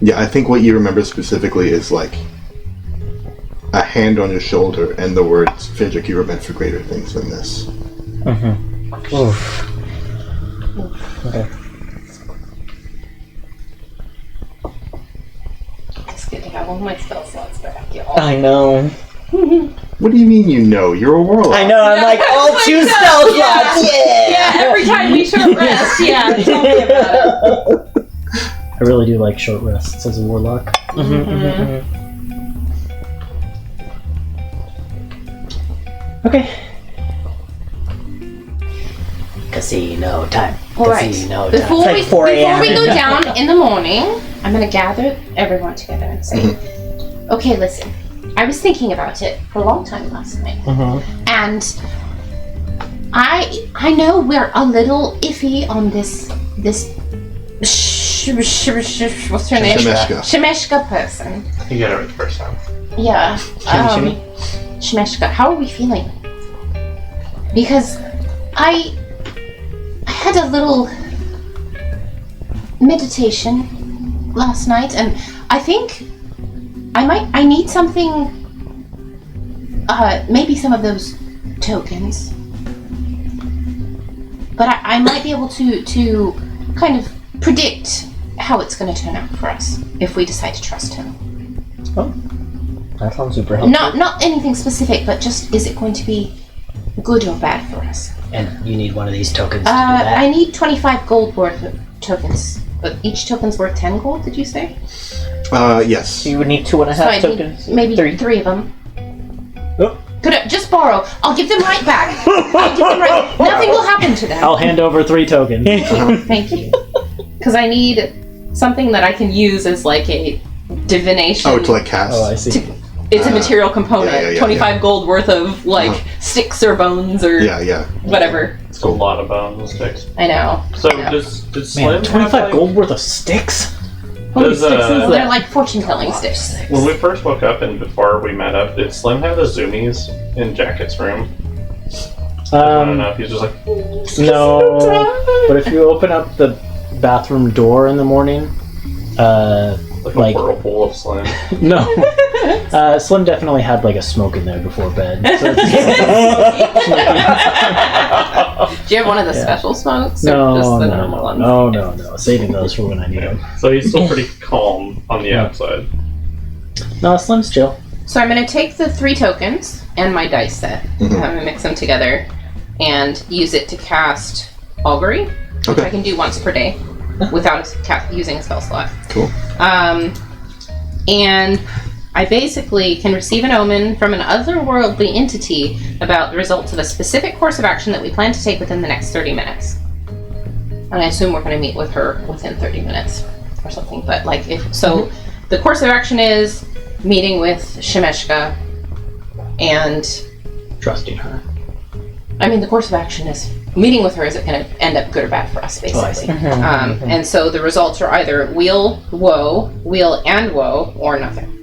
Yeah, I think what you remember specifically is like a hand on your shoulder and the words, Phaedric, you were meant for greater things than this. Mm-hmm. Oof. Okay. Just good to have all my spell slots back, y'all. I know. What do you mean you know? You're a warlock. I know, I'm like, all two spell slots! Yeah, every time we short rest, yeah, tell me about it. I really do like short rests as a warlock. Okay. Casino time. All right. Casino time. Before like we 4 a.m. go down in the morning, I'm gonna gather everyone together and say, okay, listen. I was thinking about it for a long time last night, and I know we're a little iffy on this what's her name? Shemeshka. Shemeshka person. You got it right the first time. Yeah. Shimmy, Shemeshka, how are we feeling? Because I had a little meditation last night, and I think I need something, maybe some of those tokens. But I might be able to kind of predict how it's going to turn out for us if we decide to trust him. Oh, that sounds super helpful. Not anything specific, but just is it going to be good or bad for us? And you need one of these tokens to do that? I need 25 gold worth of tokens, but each token's worth 10 gold, did you say? Yes. So you would need 2.5 So I tokens. need maybe three of them. Oh. Could I just borrow? I'll give them right back. Nothing will happen to them. I'll hand over 3 tokens. Thank you. Because I need something that I can use as like a divination. Oh, to like cast. Oh, I see. It's a material component. 25 gold worth of, like, sticks or bones or Yeah. whatever. It's a lot of bones and sticks. I know. So Yeah. did Slim Man, 25 have, like, gold worth of sticks? Does, They're like fortune-telling sticks. when we first woke up and before we met up, did Slim have the zoomies in Jacket's room? I don't know if he's just like, No. But if you open up the bathroom door in the morning, like a whirlpool of Slim. no. Slim definitely had like a smoke in there before bed. So Do you have one of the special smokes? Or no, just the no, normal ones? no. Saving those for when I need them. So he's still pretty calm on the outside. No, Slim's chill. So I'm going to take the 3 tokens and my dice set. I'm going to mix them together and use it to cast Augury, which Okay. I can do once per day without using a spell slot. Cool. And I basically can receive an omen from an otherworldly entity about the results of a specific course of action that we plan to take within the next 30 minutes. And I assume we're going to meet with her within 30 minutes or something. But like, if so, the course of action is meeting with Shemeshka, and Trusting her. I mean, the course of action is meeting with her. Is it going to end up good or bad for us, basically? And so the results are either wheel and woe, or nothing.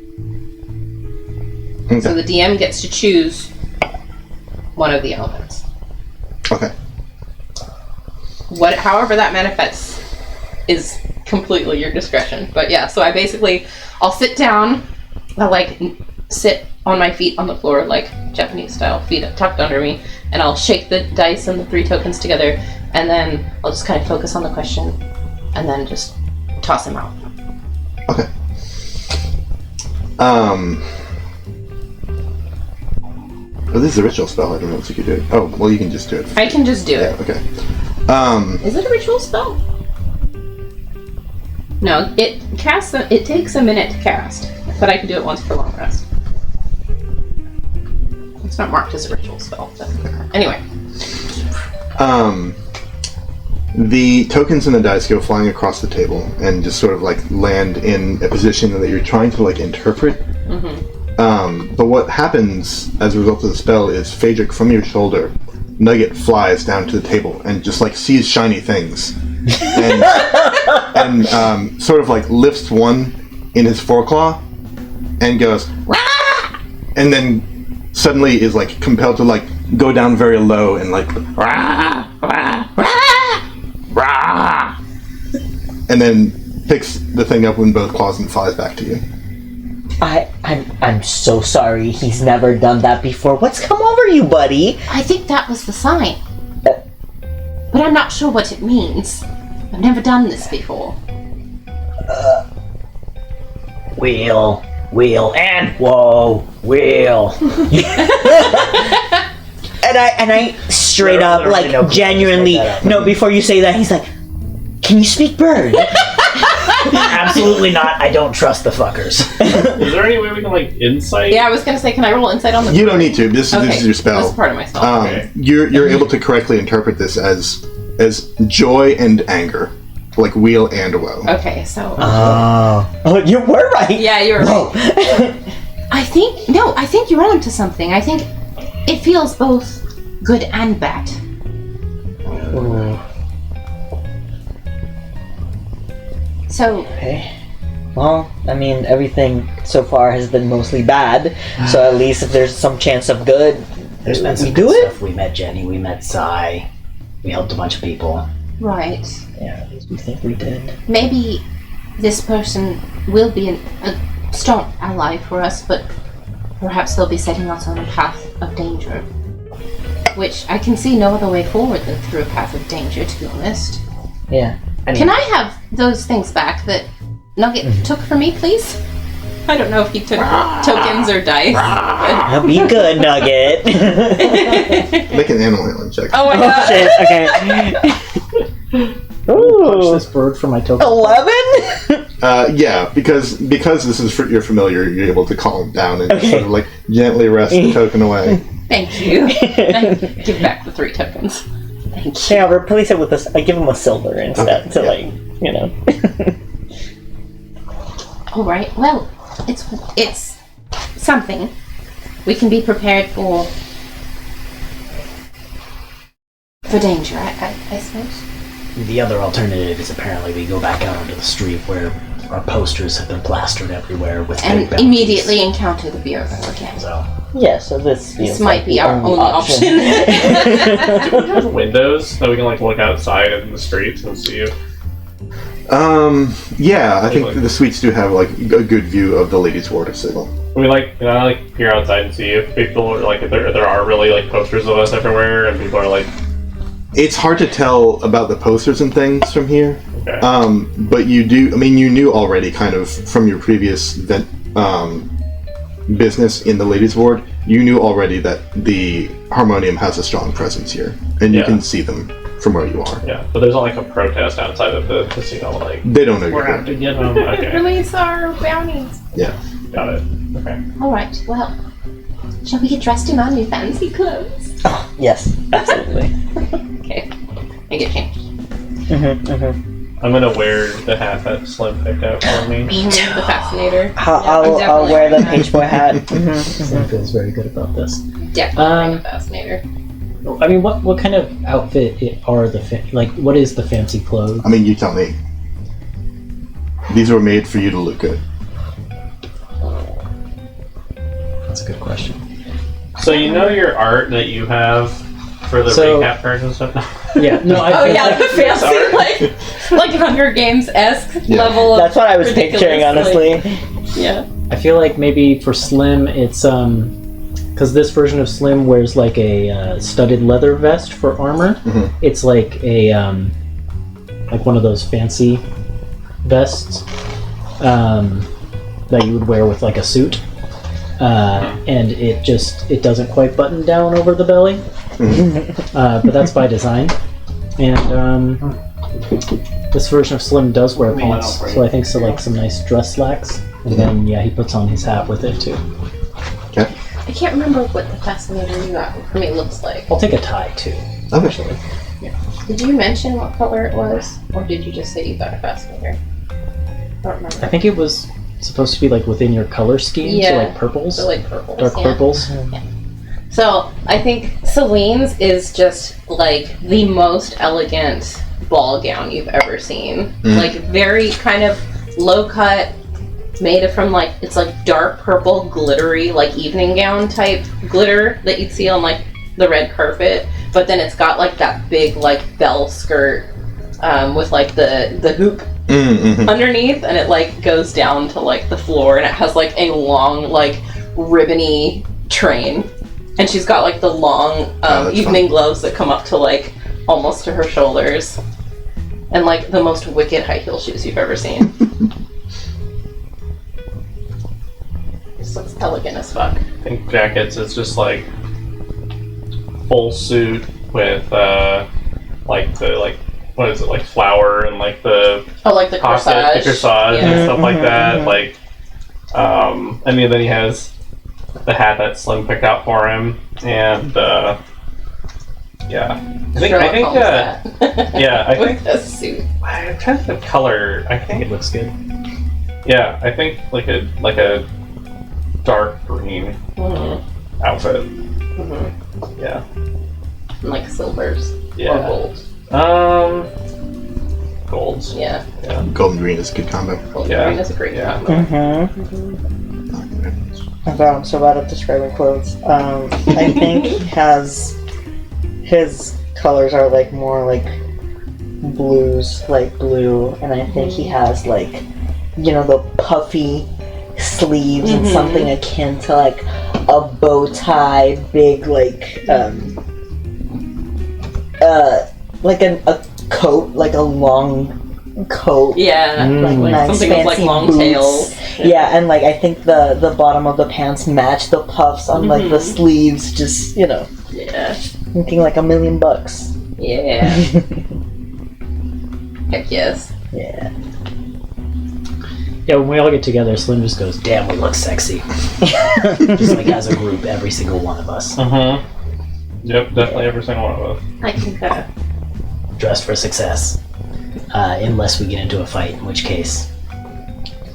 Okay. So the DM gets to choose one of the elements. Okay. However that manifests is completely your discretion. But yeah, so I'll sit down, I'll sit on my feet on the floor, like Japanese style, feet tucked under me, and I'll shake the dice and the 3 tokens together, and then I'll just kind of focus on the question, and then just toss them out. Okay. Oh, this is a ritual spell. I don't know what you could do. Oh, well, you can just do it. I can just do Yeah, it. okay. Is it a ritual spell? No, it takes a minute to cast, but I can do it once per long rest. It's not marked as a ritual spell, but anyway. The tokens and the dice go flying across the table and just sort of land in a position that you're trying to interpret. But what happens as a result of the spell is Phaedric, from your shoulder, Nugget flies down to the table and just sees shiny things and sort of lifts one in his foreclaw and goes, "Rah!" and then suddenly is like compelled to like go down very low and like rah, rah, rah, rah, and then picks the thing up with both claws and flies back to you. I'm so sorry. He's never done that before. What's come over you, buddy? I think that was the sign. But I'm not sure what it means. I've never done this before. Wheel, and whoa, wheel. And I straight up, Literally like, no clue. genuinely, Just make that up. no, before you say that, he's like, can you speak bird? Absolutely not. I don't trust the fuckers. Is there any way we can like insight? Yeah, I was gonna say, can I roll insight on the? You don't need to. This is your spell. That's part of my spell. Okay. You're able to correctly interpret this as joy and anger, like weal and woe. Okay, so Oh, you were right. yeah, you're right. I think you're onto something. I think it feels both good and bad. So Okay. Well, I mean, everything so far has been mostly bad, so at least if there's some chance of good, There's been some we good do it. stuff. We met Jenny. We met Sai. We helped a bunch of people. right, Yeah, at least we think we did. maybe this person will be a strong ally for us, but perhaps they'll be setting us on a path of danger. Which I can see no other way forward than through a path of danger, to be honest. Yeah. Can I have those things back that Nugget took from me, please? I don't know if he took tokens or dice. That'll be good, Nugget. Make an animal handling check. Oh my god. Shit, okay. Punch Ooh. this bird for my token. 11? Yeah, because this is your familiar, you're able to calm down and Okay. sort of like gently rest the token away. Thank you. Give back the 3 tokens. Thank you. Yeah, replace it with this. I give him a silver instead, Okay, to yeah. like, you know. All right. Well, it's something. We can be prepared for danger, I suppose. The other alternative is apparently we go back out onto the street where our posters have been plastered everywhere with And big bounties. immediately encounter the Bureau again. So Yeah, so this feels might like be the our only option. Do we have windows that we can like look outside in the streets and see you? Yeah, I think the suites do have like a good view of the Ladies' Ward of Sigil. We like, can I like peer outside and see if people are like, if there are really like posters of us everywhere and people are like, It's hard to tell about the posters and things from here. okay. But you do, I mean, you knew already kind of from your previous business in the Ladies' Ward, you knew already that the Harmonium has a strong presence here, and you Yeah. can see them from where you are. Yeah, but there's not like a protest outside of the casino, like, They don't know we're you're out here. to get them. Okay, Release our bounties. Yeah. got it. Okay. All right. Well, shall we get dressed in our new fancy clothes? Yes, absolutely. Okay. I get changed. I'm gonna wear the hat that Slim picked out for me. The fascinator. I'll wear the page boy hat. Sam feels very good about this. Definitely a fascinator. I mean, what kind of outfit are the what is the fancy clothes? I mean, you tell me. These were made for you to look good. That's a good question. So you know your art that you have for the So- recap cards and stuff? Yeah, no, I Oh feel yeah, like- the fancy like Hunger Games-esque Yeah. level of That's what I was picturing, ridiculous, honestly. like- yeah. I feel like maybe for Slim, it's because this version of Slim wears like a studded leather vest for armor. Mhm. It's like a like one of those fancy vests that you would wear with like a suit, and it doesn't quite button down over the belly, but that's by design. And this version of Slim does wear pants, so I think so like some nice dress slacks, and then he puts on his hat with it too. Okay. I can't remember what the fascinator you got for me looks like. I'll take a tie too. Okay. Did you mention what color it was? Or did you just say you got a fascinator? I don't remember. I think it was supposed to be like within your color scheme, so Yeah. like purples, So like purples. dark yeah. purples. So I think Celine's is just like the most elegant ball gown you've ever seen. Mm. Like very kind of low cut, made from like, it's like dark purple glittery like evening gown type glitter that you'd see on like the red carpet, but then it's got like that big like bell skirt with like the hoop underneath, and it like goes down to like the floor, and it has like a long like ribbony train, and she's got like the long evening gloves that come up to like almost to her shoulders, and like the most wicked high heel shoes you've ever seen. This looks elegant as fuck. I think jackets is just like full suit with like the like what is it, like flower and like the like the corsage, and stuff like that. Like and then he has the hat that Slim picked out for him, and yeah, I think I think the suit. I'm trying to think of color. I think It looks good. yeah, I think like a dark green outfit. Yeah. And like silvers Yeah. or gold. Golds. Yeah, Golden green is a good combo. gold Yeah. green is a great Yeah. combo. Oh god, I'm so bad at describing clothes. I think his colors are like more like blues, like blue, and I think he has like, you know, the puffy sleeves and something akin to like a bow tie, big like a coat, like a long coat. Yeah, Like nice something with like fancy long boots. tails. Yeah, and like I think the bottom of the pants match the puffs on like the sleeves, just, you know, Yeah, looking like $1 million. yeah. Heck yes. Yeah. Yeah, when we all get together, Slim just goes, Damn, we look sexy. Just like as a group, every single one of us. Yep, definitely every single one of us. I concur. Dressed for success. Unless we get into a fight, in which case.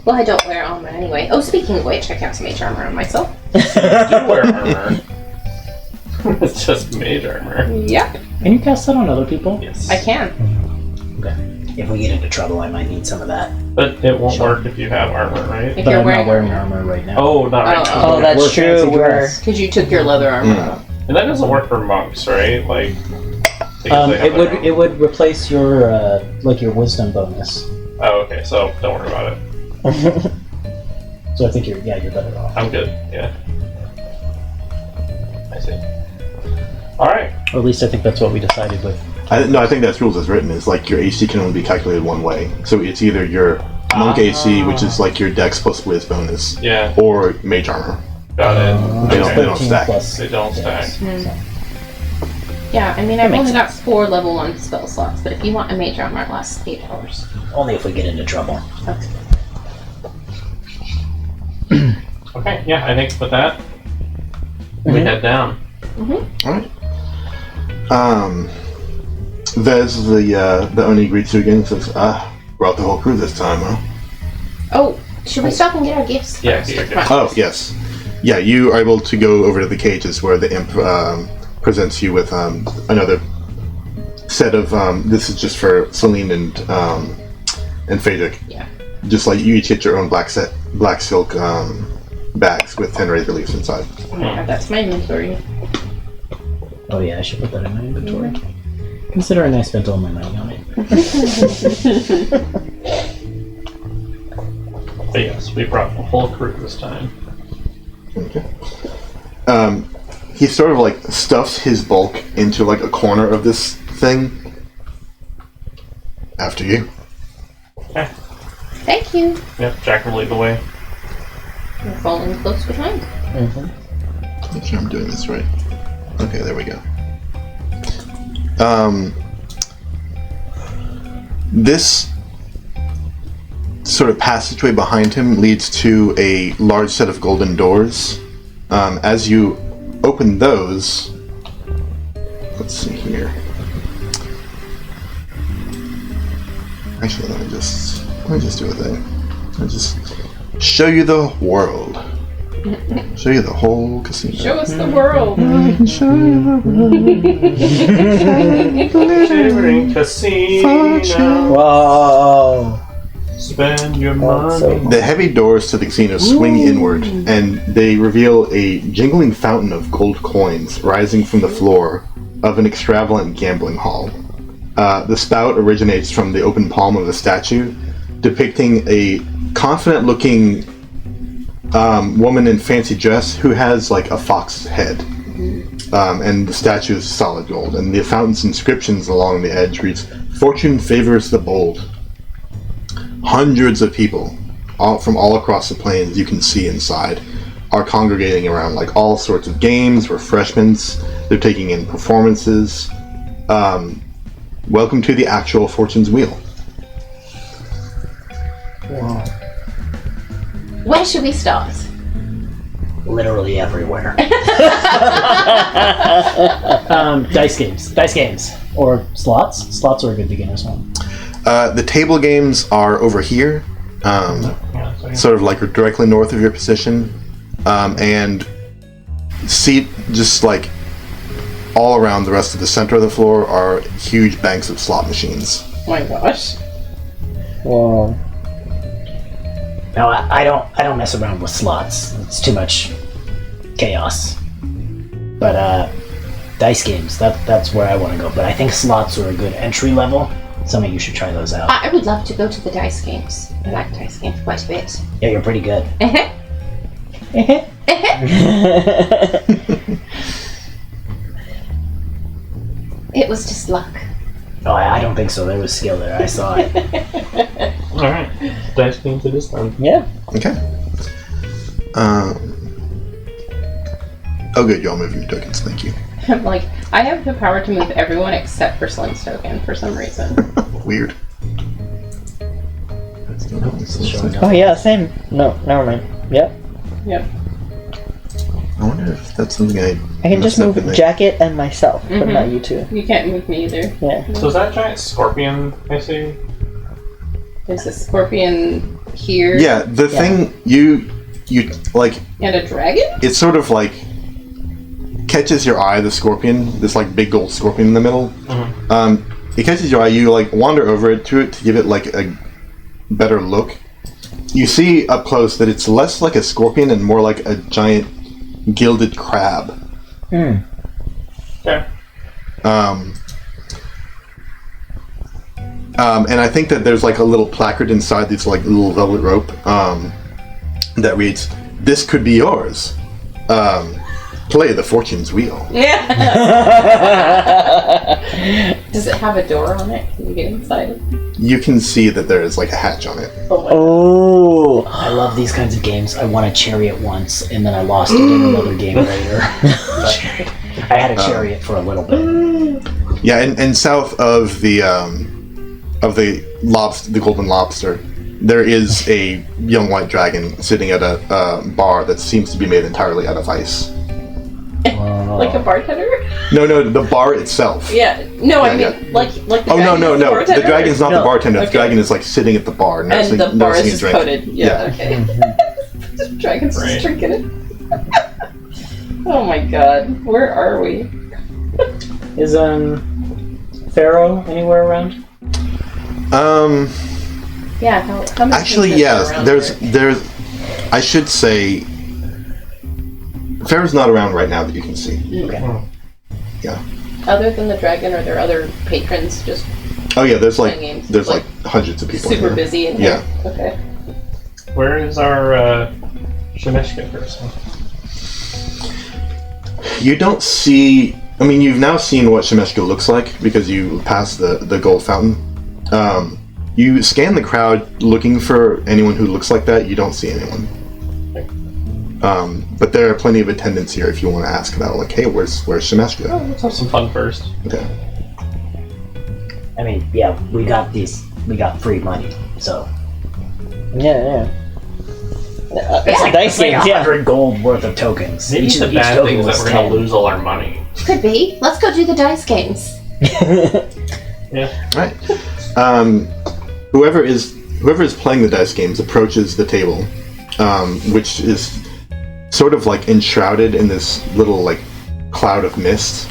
Well, I don't wear armor anyway. Oh, speaking of which, I have some mage armor on myself. You do wear armor. It's just mage armor. Yep, can you cast that on other people? Yes. I can. Okay. If we get into trouble, I might need some of that. But it won't work if you have armor, right? If But you're I'm wearing not wearing armor right now. Oh, not right now. Oh, that's We're true. fancy We're dress. Because you took your leather armor off. And that doesn't work for monks, right? Like, because they have their own- It would replace your like your wisdom bonus. Oh, okay. So don't worry about it. So I think you're better off. I'm good. Yeah. I see. All right. Or at least I think that's what we decided with. I think that's rules as written. Is like your AC can only be calculated one way. So it's either your monk AC, which is like your Dex plus Wiz bonus, Yeah. or mage armor. Got it. They don't Okay. 13 stack. plus They don't stack. Dex. Yeah, I mean, I've makes only got 4 level 1 spell slots, but if you want a mage armor, it lasts 8 hours. Only if we get into trouble. Okay. Okay. Yeah. I think with that, we head down. Alright. There's the Oni greets you again and says, brought the whole crew this time, huh? Oh, should we stop and get our gifts? Yeah, first? get your gifts. Oh, yes. Yeah, you are able to go over to the cages where the imp presents you with another set of, this is just for Celine and Phaedric. Yeah. Just like you each get your own black silk bags with 10 razor leaves inside. Yeah, that's my inventory. Oh yeah, I should put that in my inventory. Considering I spent all my money on it. But yes, we brought the whole crew this time. Okay. He sort of like stuffs his bulk into like a corner of this thing. After you. Okay. Thank you. Yep. Jack will lead the way. We're following close behind. Make sure I'm doing this right. Okay, there we go. This sort of passageway behind him leads to a large set of golden doors. As you open those, let's see here. Actually, let me just do a thing. I'll just show you the world. Show you the whole casino. Show us the world. I can show you the world. Shivering casino. Whoa. Spend your That's money. so- The heavy doors to the casino swing inward, and they reveal a jingling fountain of gold coins rising from the floor of an extravagant gambling hall. The spout originates from the open palm of a statue, depicting a confident-looking woman in fancy dress who has like a fox head. And the statue is solid gold, and the fountain's inscriptions along the edge reads, "Fortune favors the bold." Hundreds of people, from all across the plains, you can see inside, are congregating around like all sorts of games, refreshments. They're taking in performances. Welcome to the actual Fortune's Wheel. Where should we start? Literally everywhere. Dice games, or slots. Slots are a good beginner's one. The table games are over here, sort of like directly north of your position, and seat just like all around the rest of the center of the floor are huge banks of slot machines. Oh my gosh. Wow. No, I don't mess around with slots. It's too much chaos. But dice games, that's where I want to go. But I think slots are a good entry level. Some of you should try those out. I would love to go to the dice games. I like dice games quite a bit. Yeah, you're pretty good. It was just luck. Oh, I don't think so. There was skill there. I saw it. Alright. Dice games it is then. Yeah. Okay. Oh, good. Y'all move your tokens. Thank you. I'm like, I have the power to move everyone except for Slim's token for some reason. Weird. Oh yeah, same. No, never mind. Yep. Yep. I wonder if that's something I I can just messed up move in Jacket and myself, but Mhm. not you two. You can't move me either. Yeah. So is that giant scorpion I see? There's a scorpion here Yeah, the thing you like, and a dragon? it sort of like catches your eye, the scorpion, this like big gold scorpion in the middle. It catches your eye, you like wander over it to give it like a better look. You see up close that it's less like a scorpion and more like a giant gilded crab. Okay. And I think that there's like a little placard inside this like little velvet rope that reads, "This could be yours. Play the Fortune's Wheel." Yeah. Does it have a door on it? Can you get inside? You can see that there is like a hatch on it. Oh my Oh. I love these kinds of games. I won a chariot once, and then I lost it in another game later. I had a chariot for a little bit. Yeah, and south of the golden lobster, there is a young white dragon sitting at a bar that seems to be made entirely out of ice. Like a bartender? No, the bar itself. Yeah. No, I mean Yeah. like the Oh no, dragon no, is the no! The bartender? dragon's not the No. bartender. The Okay. dragon is like sitting at the bar, nursing, And the bar nursing is a just drink. coated. Yeah, okay. The dragon's Right. just drinking it. Oh my god. Where are we? Is Pharaoh anywhere around? Yeah, how many Actually, things are yes. around There's, here? I should say, Pharaoh's not around right now that you can see. Okay. Yeah. Other than the dragon, are there other patrons just Oh yeah, there's like Playing games. there's Like, like hundreds of people. in super here. busy in here? Okay. Where is our Shemeshka person? You don't see. I mean, you've now seen what Shemeshka looks like because you passed the gold fountain. You scan the crowd looking for anyone who looks like that. You don't see anyone. But there are plenty of attendants here if you want to ask about, like, hey, where's Shemeshka? Oh, let's have some fun first. Okay. I mean, yeah, we got free money, so Yeah. It's a Yeah. dice like game. Yeah. 100 gold worth of tokens. Maybe the bad thing is that we're going to lose all our money. Could be. Let's go do the dice games. Right. Whoever is playing the dice games approaches the table, which is sort of like enshrouded in this little like cloud of mist.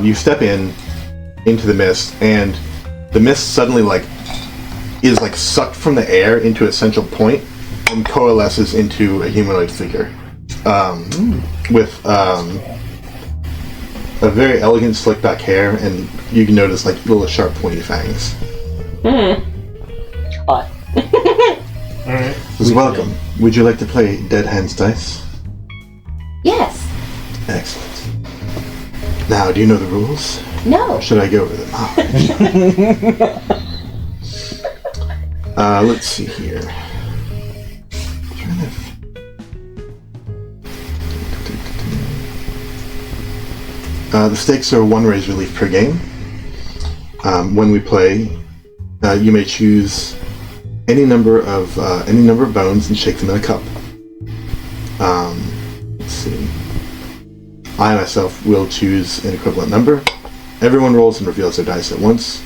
You step into the mist, and the mist suddenly like is like sucked from the air into a central point and coalesces into a humanoid figure with a very elegant slick back hair, and you can notice like little sharp pointy fangs. Hot. Alright. Welcome. Would you like to play Dead Hands Dice? Yes. Excellent. Now, do you know the rules? No. Or should I go over them? Let's see here. The stakes are 1 razor leaf per game. When we play, you may choose any number of bones and shake them in a cup. Let's see. I myself will choose an equivalent number. Everyone rolls and reveals their dice at once.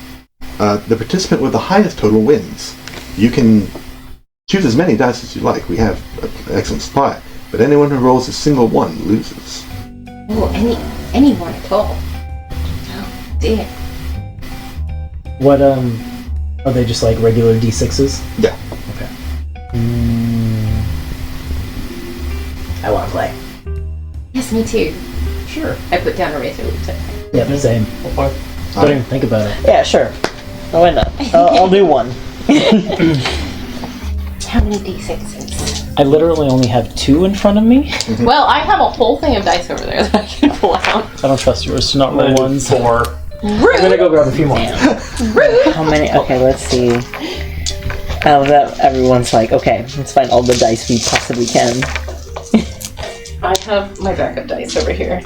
The participant with the highest total wins. You can choose as many dice as you like. We have an excellent supply, but anyone who rolls a single one loses. Oh, anyone at all. Oh, dear. What, are they just like regular D6s? Yeah. Okay. I want to play. Yes, me too. Sure. I put down a razor leaf. Yeah, the same. What? Don't even think about it. Yeah, sure. Oh, why not? I'll do one. How many d6s? I literally only have 2 in front of me. Well, I have a whole thing of dice over there that I can pull out. I don't trust yours to not roll ones. 4. I'm gonna go grab a few more. How many? Okay, let's see. I love that everyone's like, okay, let's find all the dice we possibly can. I have my backup dice over here.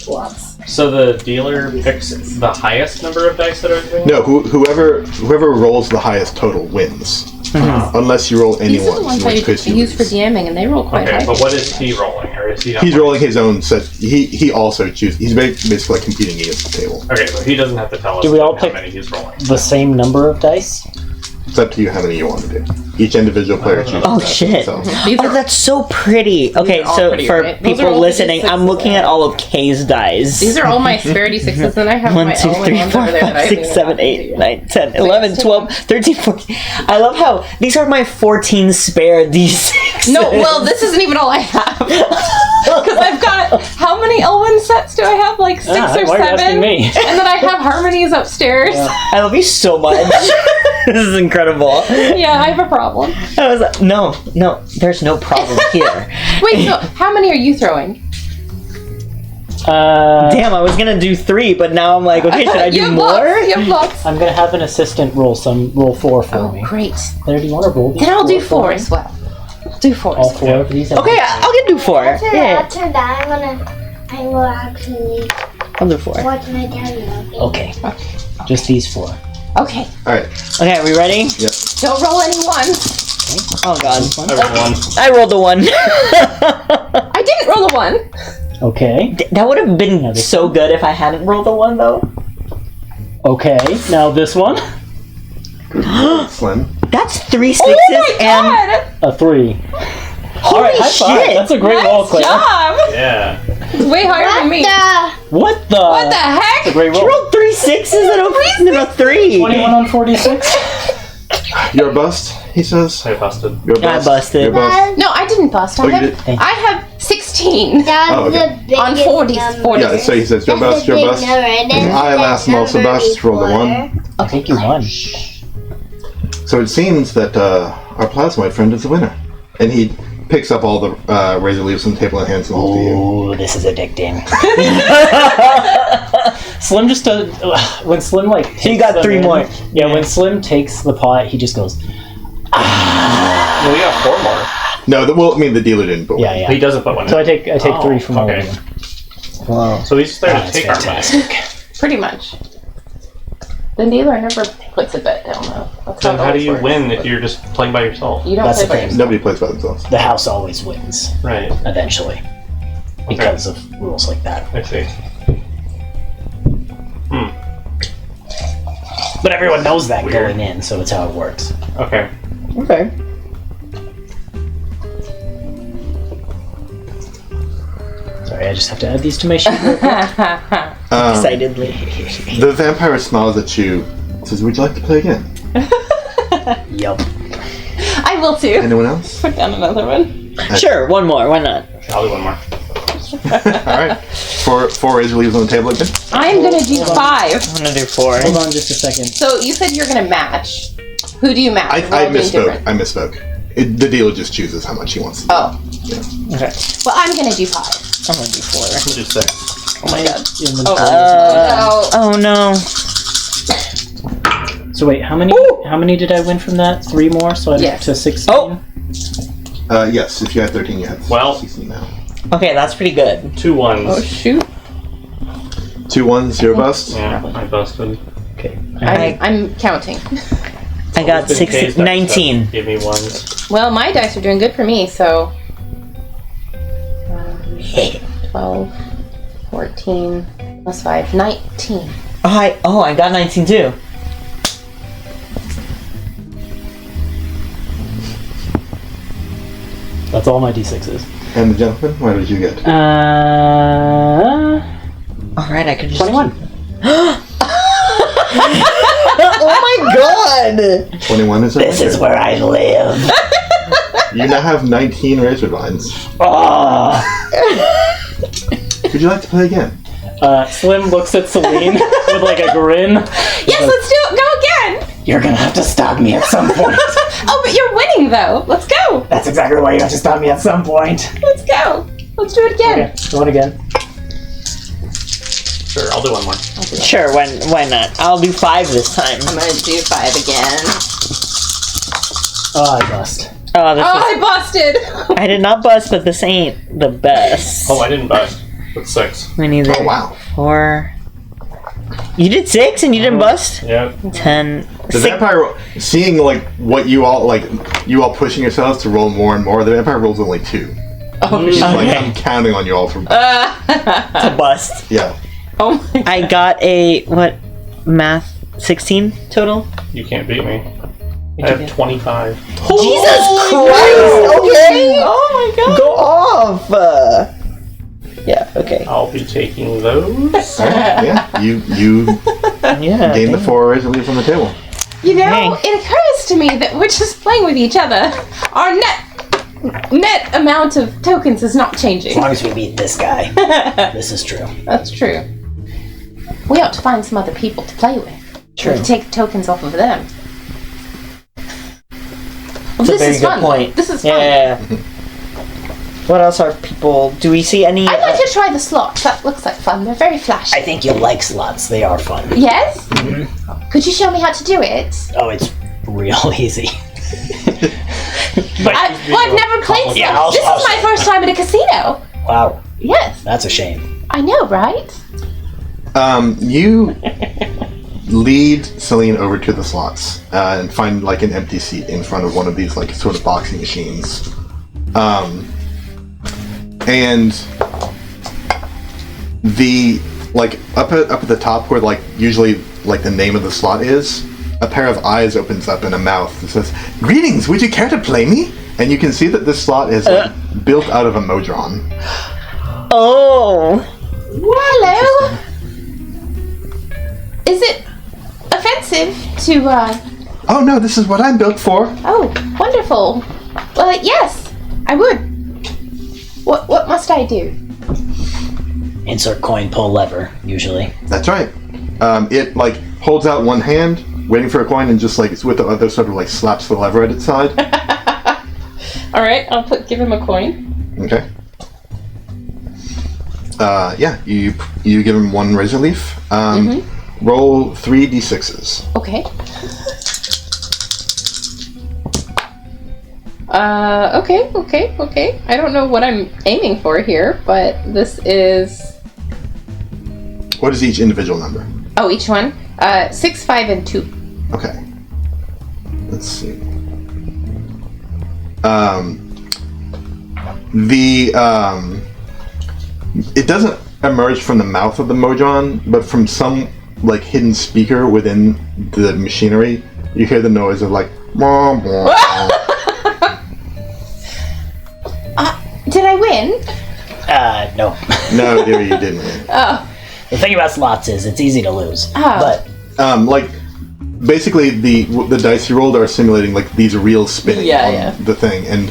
Lots. So the dealer picks the highest number of dice that are given? No, whoever rolls the highest total wins. Unless you roll any These are the ones, ones in I which case you use for lose. DMing, and they roll quite Okay, high. but what is he rolling? Or is he not He's rolling his own set. He also chooses. He's basically like competing against the table. Okay, so he doesn't have to tell us Do we all how pick- many he's rolling. The same number of dice? It's up to you how many you want to do. Each individual player chooses. Oh, that for shit. themselves. These Oh, are that's so pretty. Okay, are all so pretty, for right? Those are people all listening, D6s. I'm looking at all of Kay's dice. These are all my spare d6s, and I have 1, my 2, own 3, ones 4, over there that I 5, 6, haven't 7, even 8, gotten 9, 10, So 11, yes, 12, 13, 14. I love how these are my 14 spare D6. No, well, this isn't even all I have. Because I've got, how many Elwyn sets do I have? Like 6 or why are you 7? asking me? And then I have harmonies upstairs. I love you so much. This is incredible. Yeah, I have a problem. I was like, no, there's no problem here. Wait, so how many are you throwing? Damn, I was gonna do 3, but now I'm like, okay, should I You do have more? lots. You have lots. I'm gonna have an assistant roll 4 for me. Great. Claire, do you want to roll these? Then I'll do 4 4 me? as well. I'll do 4 All as 4 of these? Okay, I'll get do 4. Yeah, After that, I will actually I'll do 4. watch my daddy. Okay. Just these 4. well. Okay. All right. Okay, are we ready? Yep. Don't roll any ones. Oh god, I rolled 1. I rolled a 1. I didn't roll a 1. Okay. That would have been so good if I hadn't rolled a 1 though. Okay. Now this one. Slim. That's 3 6s Oh my and god! A 3. holy All right, high five. shit! That's a great roll, Nice Claire. job! Yeah. It's way higher than me. What the? What the heck? That's a great You roll. rolled 3 6s and a 3. 21 on 46. You're a bust, he says. I busted. You're a bust. I busted. You're a bust. No, I didn't bust. Oh, you did? I have 16. That's Oh, okay. the biggest On 40s, number. 40s. Yeah, so he says, you're a That's bust, the you're a big bust. number. And then I, last and also number bust, rolled a before. 1. I think you won. So it seems that our plasmoid friend is the winner. And he picks up all the razor leaves on the table and hands them all to you. Ooh, this is addicting. Slim just does. When Slim like. So you takes got them 3 in- more. Yeah, when Slim takes the pot, he just goes. Well, we got 4 more. No, the dealer didn't, but Yeah, yeah. He doesn't put one in. So I take 3 from all okay. of them. Wow. So he's there to That's take our money. fantastic. Pretty much. The dealer never puts a bet down, though. That's Then it how do always you works. win if you're just playing by yourself? You don't That's play the by thing. yourself. nobody plays by themselves. The house always wins Right. eventually because of rules like that. I see. But everyone knows that Weird. going in, so it's how it works. Okay. Okay. Sorry, I just have to add these to my sheet. Excitedly. The vampire smiles at you, says, would you like to play again? Yup. I will too. Anyone else? Put down another one. Sure, one more. Why not? I'll do one more. Alright. Four razor leaves on the table again. I'm gonna do 5. I'm gonna do 4. Hold on just a second. So you said you're gonna match. Who do you match? I We're all doing misspoke. different. I misspoke. The dealer just chooses how much he wants to do. Oh. Okay. Well, I'm gonna do 5. I'm gonna do 4. I'm gonna do 6. Oh my god. Oh no. So wait, how many did I win from that? 3 more, so I'm up Yes. to 16? Oh. Yes, if you had 13, you had 16 now. Okay, that's pretty good. 2 ones. Oh shoot. 2 1s, 0 bust. Yeah, I busted. Okay. I'm counting. I got Just in case that 19. stuff Give me ones. Well, my dice are doing good for me, so 12, 14, plus 5, 19. Oh, I got 19 too. That's all my d6s. And the gentleman, what did you get? Alright, I could just... 21. Oh my god! 21 is This is where I live. You now have 19 razor vines. Oh. Would you like to play again? Slim looks at Celine with like a grin. Yes, let's do it. Go again. You're gonna have to stop me at some point. Oh, but you're winning though. Let's go. That's exactly why you have to stop me at some point. Let's go. Let's do it again. Okay, going again. Sure, I'll do one more. Sure, why not? I'll do 5 this time. I'm gonna do 5 again. Oh, I bust. Oh, this I busted. I did not bust, but this ain't the best. Oh, I didn't bust. That's 6. We need Oh, wow. 4. You did 6 and you didn't bust? Yep. 10. The vampire, seeing like what you all pushing yourselves to roll more and more, the vampire rolls only 2. Oh, She's Okay. like, I'm counting on you all for. To bust. Yeah. oh my god. I got a, math? 16 total? You can't beat me. I have 25. Jesus Christ! Okay! Oh my god. Go off! Yeah, okay. I'll be taking those. Alright, yeah. You Yeah. gain the 4 razor leaves on the table. You know, Dang. it occurs to me that we're just playing with each other. Our net amount of tokens is not changing. As long as we beat this guy. This is true. That's true. We ought to find some other people to play with. True. To take tokens off of them. Well, That's a this very is good fun. point. This is fun. Yeah. What else are people... Do we see any... I'd like to try the slots. That looks like fun. They're very flashy. I think you'll like slots. They are fun. Yes? Could you show me how to do it? Oh, it's real easy. I've never played slots. Yeah, I'll This is my first time at a casino. Wow, Yes. that's a shame. I know, right? You lead Celine over to the slots and find like an empty seat in front of one of these like sort of boxing machines. And the like up at the top where like usually like the name of the slot is, a pair of eyes opens up and a mouth that says, "Greetings, would you care to play me?" And you can see that this slot is like, built out of a Modron. Oh! Hello. Is it offensive to, Oh no, this is what I'm built for. Oh, wonderful. Well, yes, I would. What must I do? Insert coin, pull lever, usually. That's right. It like holds out one hand, waiting for a coin, and just like it's with the other sort of like slaps the lever at its side. All right, I'll give him a coin. Okay. Yeah, you give him 1 razor leaf. Roll 3 d6s. Okay. Okay. I don't know what I'm aiming for here, but this is... What is each individual number? Oh, each one? 6, 5, and 2. Okay. Let's see. It doesn't emerge from the mouth of the Modron, but from some like hidden speaker within the machinery. You hear the noise of like. "Mwah, mwah." Did I win? No. No, dear, you didn't win. Oh. The thing about slots is it's easy to lose. Oh. But Like basically the dice you rolled are simulating like these reels spinning on the thing, and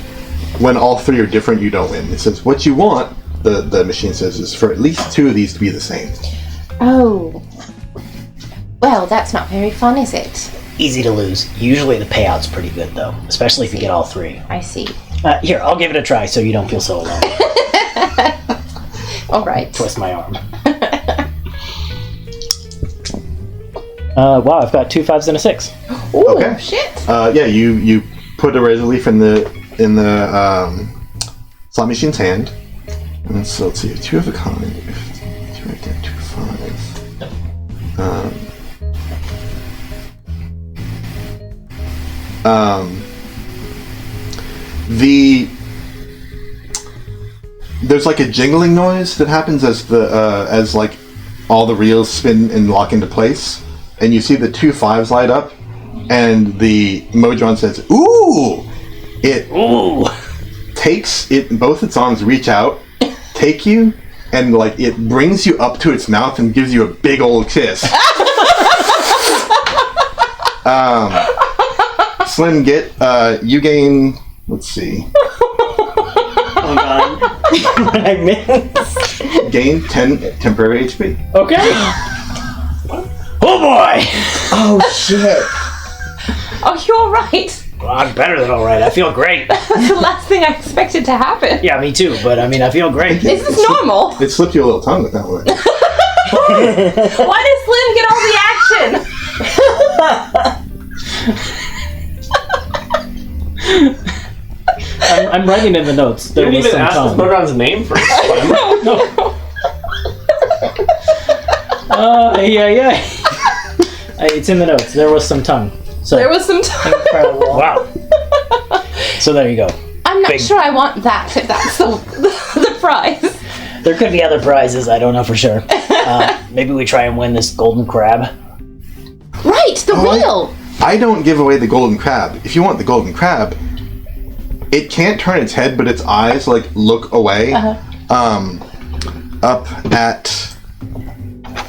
when all three are different, you don't win. It says what you want. The machine says is for at least 2 of these to be the same. Oh. Well, that's not very fun, is it? Easy to lose. Usually the payout's pretty good, though, especially if you get all 3. I see. Here, I'll give it a try so you don't feel so alone. All right. Twist my arm. Wow, I've got 2 5s and a 6. Ooh, Okay. shit. Yeah, you put a razor leaf in the slot machine's hand. And so let's see, 2 of a kind, 2 right there, 2 5. There's like a jingling noise that happens as like all the reels spin and lock into place, and you see the 2 5s light up, and the Modron says, "Ooh!" It takes it. Both its arms reach out, take you, and like it brings you up to its mouth and gives you a big old kiss. Slim, you gain. Let's see. Oh god. What I missed. Gain 10 temporary HP. Okay. Oh boy! Oh shit. Oh, you're all right. Well, I'm better than alright. I feel great. That's the last thing I expected to happen. Yeah, me too, but I mean, I feel great. Is this normal? It slipped you a little tongue with that one. Why does Slim get all the action? I'm writing in the notes. You There didn't was even some ask tongue. this Modron's name first. Yeah. It's in the notes. There was some tongue. So There was some time. Incredible. Wow. So there you go. I'm not Big- sure I want that, if that's the prize. There could be other prizes. I don't know for sure. Maybe we try and win this golden crab. Right, the wheel. I don't give away the golden crab. If you want the golden crab, it can't turn its head, but its eyes like look away. Up at.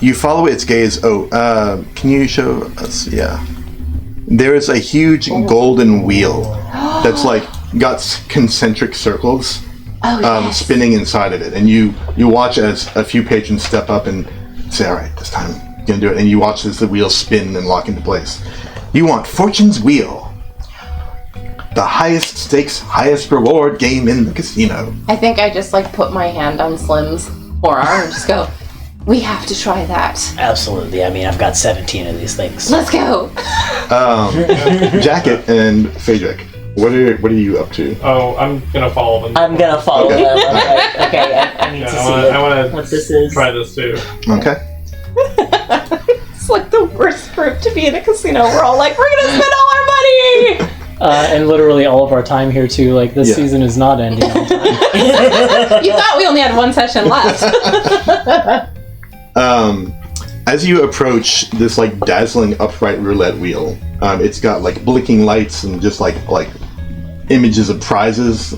You follow its gaze. Can you show us? Yeah. There is a huge golden wheel that's like got concentric circles spinning inside of it, and you watch as a few patrons step up and say, "All right, this time you're gonna do it," and you watch as the wheel spin and lock into place. You want Fortune's Wheel, the highest stakes, highest reward game in the casino. I think I just like put my hand on Slim's forearm and just go, we have to try that. Absolutely. I mean, I've got 17 of these things. Let's go. Jacket and Phaedric, what are you up to? Oh, I'm gonna follow them. I'm gonna follow Okay. them. Okay, I need to see I want what to this is. try this too. Okay. It's like the worst group to be in a casino. We're all like, we're gonna spend all our money. and literally all of our time here too. Like this Yeah. season is not ending on time. You thought we only had one session left. As you approach this like dazzling upright roulette wheel, it's got like blinking lights and just like images of prizes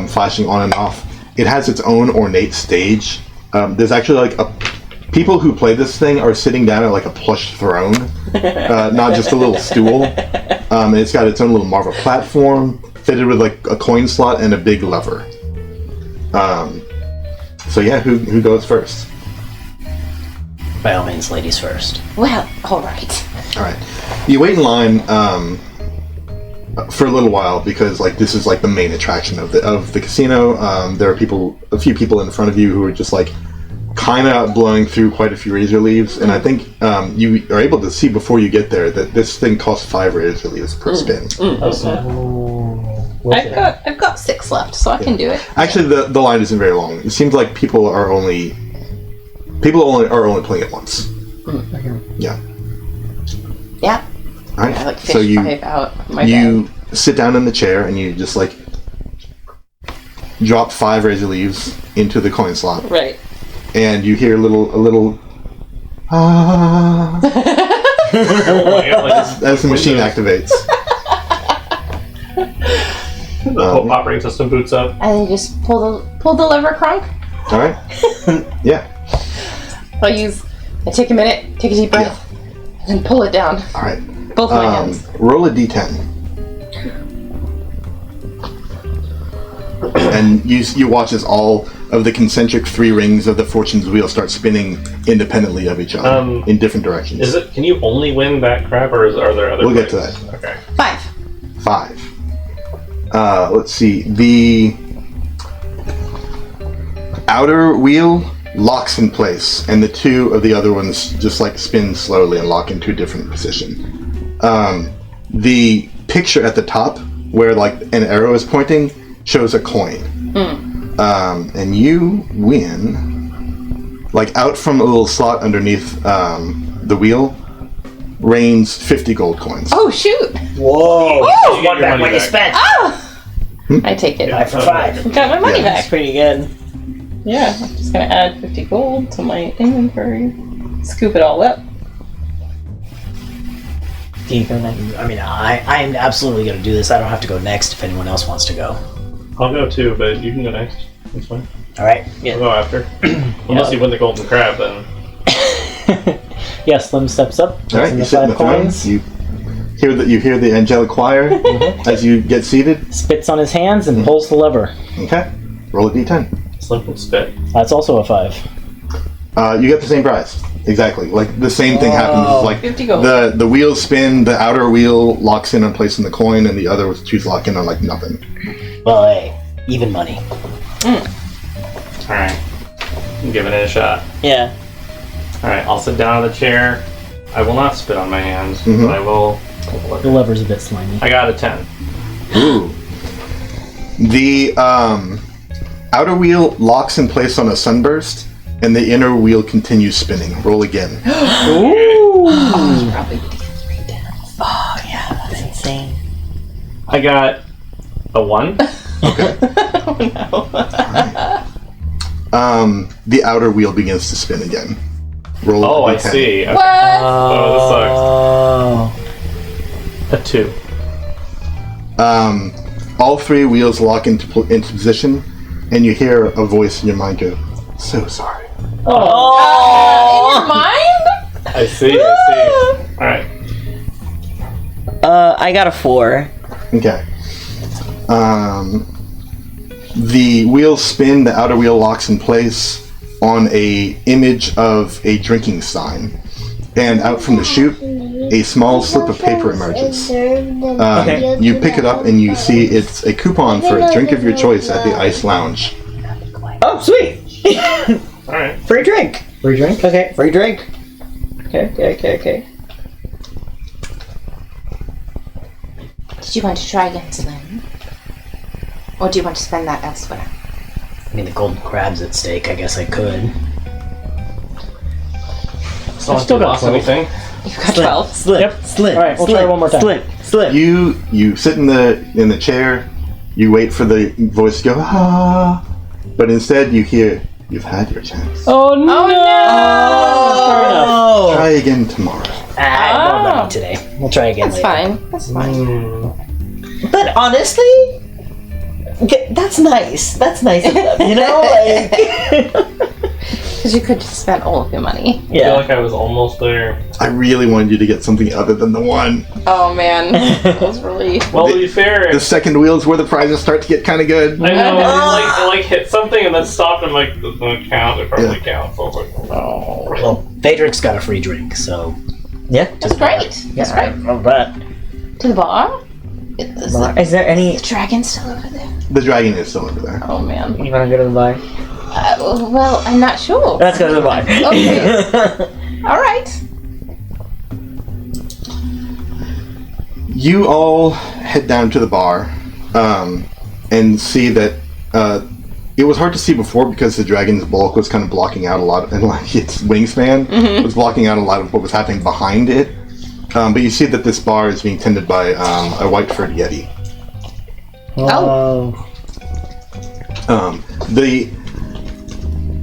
flashing on and off. It has its own ornate stage. There's actually like people who play this thing are sitting down at like a plush throne, not just a little stool. And it's got its own little marble platform fitted with like a coin slot and a big lever. So yeah, who goes first? By all means, ladies first. Well, all right. All right, you wait in line for a little while because like this is like the main attraction of the casino. There are a few people in front of you who are just like kind of blowing through quite a few razor leaves, and I think you are able to see before you get there that this thing costs 5 razor leaves per spin. I've got 6 left, so I can do it. Actually, the line isn't very long. It seems like people are only playing it once. Yeah. Yeah. All right. I like fish So you 5 out of my bag. you sit down in the chair and you just like drop 5 razor leaves into the coin slot, Right. and you hear a little ah as the machine activates. The whole operating system boots up. And then just pull the lever crunk. All right. Yeah. I take a minute, take a deep breath. And pull it down. All right. Both my hands. Roll a d10. And you watch as all of the concentric 3 rings of the fortune's wheel start spinning independently of each other in different directions. Can you only win that crap, or are there other? We'll get to ways? that. Okay. 5. Let's see. The outer wheel locks in place, and the 2 of the other ones just like spin slowly and lock into a different position. The picture at the top, where like an arrow is pointing, shows a coin. And you win, like out from a little slot underneath the wheel, rains 50 gold coins. Oh, shoot! Whoa! You get One your back money when you back. spent. I take it. 5 for 5. Got my money Yeah. back. Pretty good. Yeah, I'm just gonna add 50 gold to my inventory. Scoop it all up. Do you go next? I mean, I'm absolutely going to do this. I don't have to go next if anyone else wants to go. I'll go too, but you can go next. That's fine. All right. I'll go after. Unless you win the golden crab, then. Yeah, Slim steps up. All right, takes in you the sit in 5 the throne. coins, You hear the angelic choir as you get seated. spits on his hands, and pulls the lever. Okay, roll a d10. Slip and spit. That's also a 5. You get the same prize. Exactly, like the same thing happens. It's like 50 gold. the wheels spin, the outer wheel locks in on placing the coin, and the other two lock in on like nothing. Well, hey, even money. Alright. I'm giving it a shot. Yeah. Alright, I'll sit down in the chair. I will not spit on my hands, Mhm. but I will. The lever's a bit slimy. I got a 10. Ooh. The outer wheel locks in place on a sunburst, and the inner wheel continues spinning. Roll again. Probably would get 3 deaths. Oh yeah, that's insane. I got a 1. Okay. Oh no. The outer wheel begins to spin again. Roll. Oh, a I d10. see. Okay. What? Oh, this sucks. A 2. All 3 wheels lock into position, and you hear a voice in your mind go, "So sorry." In your mind? I see. Alright. I got a 4. Okay. The wheels spin, the outer wheel locks in place on a image of a drinking stein. And out from the chute, a small slip of paper emerges. You pick it up and you see it's a coupon for a drink of your choice at the Ice Lounge. Oh, sweet! Alright. Free drink. Free drink? Okay, free drink. Okay. Did you want to try again, Slim? Or do you want to spend that elsewhere? I mean, the golden crab's at stake. I guess I could. So I've still got lost 12. anything. You've got 12. Slip. Yep. Slip. All right, we'll try one more time. Slip. You sit in the chair, you wait for the voice to go, "Ah," but instead you hear, "You've had your chance. Oh no! Oh. Try again tomorrow." No money today. We'll try again That's later. fine. That's fine. But honestly, that's nice. That's nice of them, you know? Like, Because you could just spend all of your money. I feel yeah. like I was almost there. I really wanted you to get something other than the 1. Oh man. That was really... Well, to be fair, The second wheel is where the prizes start to get kind of good. I know, I like hit something and then stopped and like, doesn't count. It probably counts. So I was like, oh. Well, Phaedric's got a free drink, so Yeah. That's great. That's great. Love that. To the bar? Is the Is there any... dragon still over there? The dragon is still over there. Oh man. You want to go to the bar? Well, I'm not sure. Let's go to the bar. Okay. All right. You all head down to the bar and see that it was hard to see before because the dragon's bulk was kind of blocking out a lot, and like its wingspan was blocking out a lot of what was happening behind it. But you see that this bar is being tended by a white-furred yeti. Oh.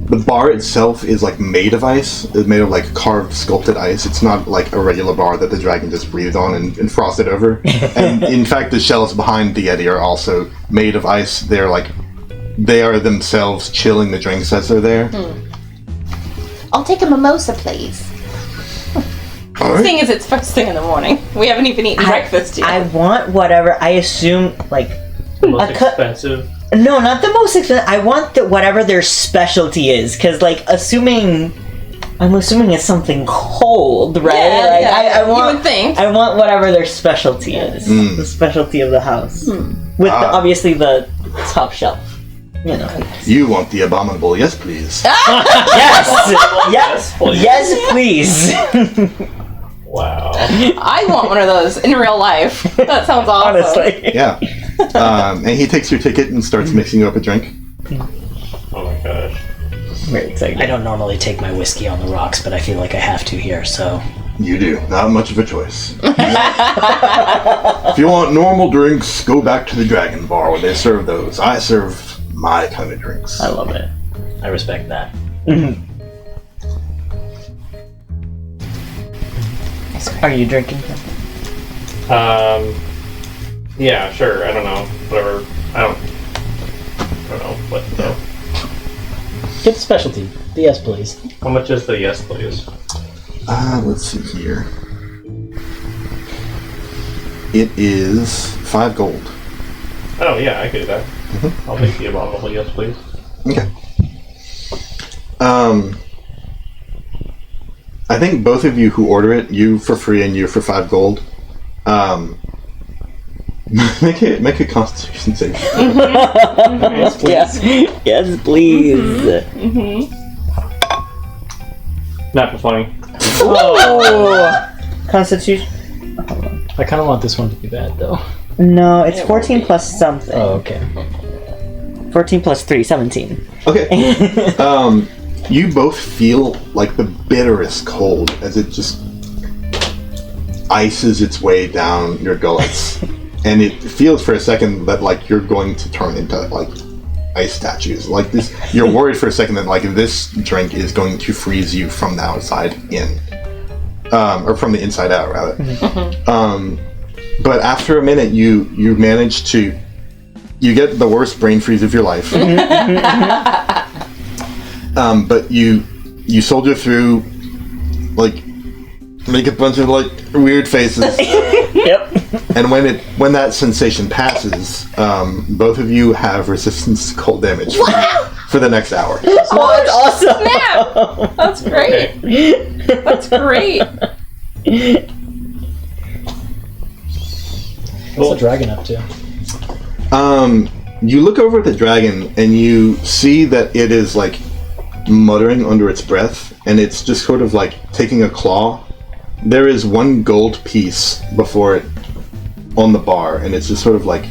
The bar itself is like made of ice. It's made of like carved, sculpted ice. It's not like a regular bar that the dragon just breathed on and frosted over. And in fact, the shells behind the yeti are also made of ice. They are themselves chilling the drinks as they're there. I'll take a mimosa, please. All right. Seeing as it's first thing in the morning, we haven't even eaten breakfast yet. I want whatever. I assume like The most A cut- expensive. no, not the most expensive. I want whatever their specialty is, because like I'm assuming it's something cold, right? Yeah, like, yeah, I want. you would think. I want whatever their specialty is. The specialty of the house, with obviously the top shelf. You know. You want the abominable? Yes, please. Yes. please. Yes, please. Wow. I want one of those in real life. That sounds awesome. Honestly. Yeah. And he takes your ticket and starts mixing you up a drink. Oh my gosh. Very excited. I don't normally take my whiskey on the rocks, but I feel like I have to here, so... You do. Not much of a choice. If you want normal drinks, go back to the Dragon Bar where they serve those. I serve my kind of drinks. I love it. I respect that. Are you drinking? Yeah, sure. I don't know. Whatever. I don't know what though. Get the specialty. The yes, please. How much is the yes, please? Let's see here. It is 5 gold. Oh yeah, I could do that. I'll take the abominable yes, please. Okay. I think both of you who order it, you for free and you for 5 gold, make a Constitution save. Yes, please. Yes, please. Not for funny. Oh, Constitution. I kind of want this one to be bad, though. No, it's 14 plus something. Oh, okay. 14 plus 3, 17. Okay. You both feel like the bitterest cold as it just ices its way down your gullets. And it feels for a second that like you're going to turn into like ice statues. Like this, you're worried for a second that like this drink is going to freeze you from the outside in, or from the inside out rather. But after a minute, you manage to get the worst brain freeze of your life. But you soldier through, like, make a bunch of like weird faces. Yep. And when that sensation passes, both of you have resistance to cold damage for the next hour. Oh, that's awesome. Snap! That's great. That's great. What's the dragon up to? You look over at the dragon and you see that it is like muttering under its breath, and it's just sort of like taking a claw. There is 1 gold piece before it on the bar, and it's just sort of like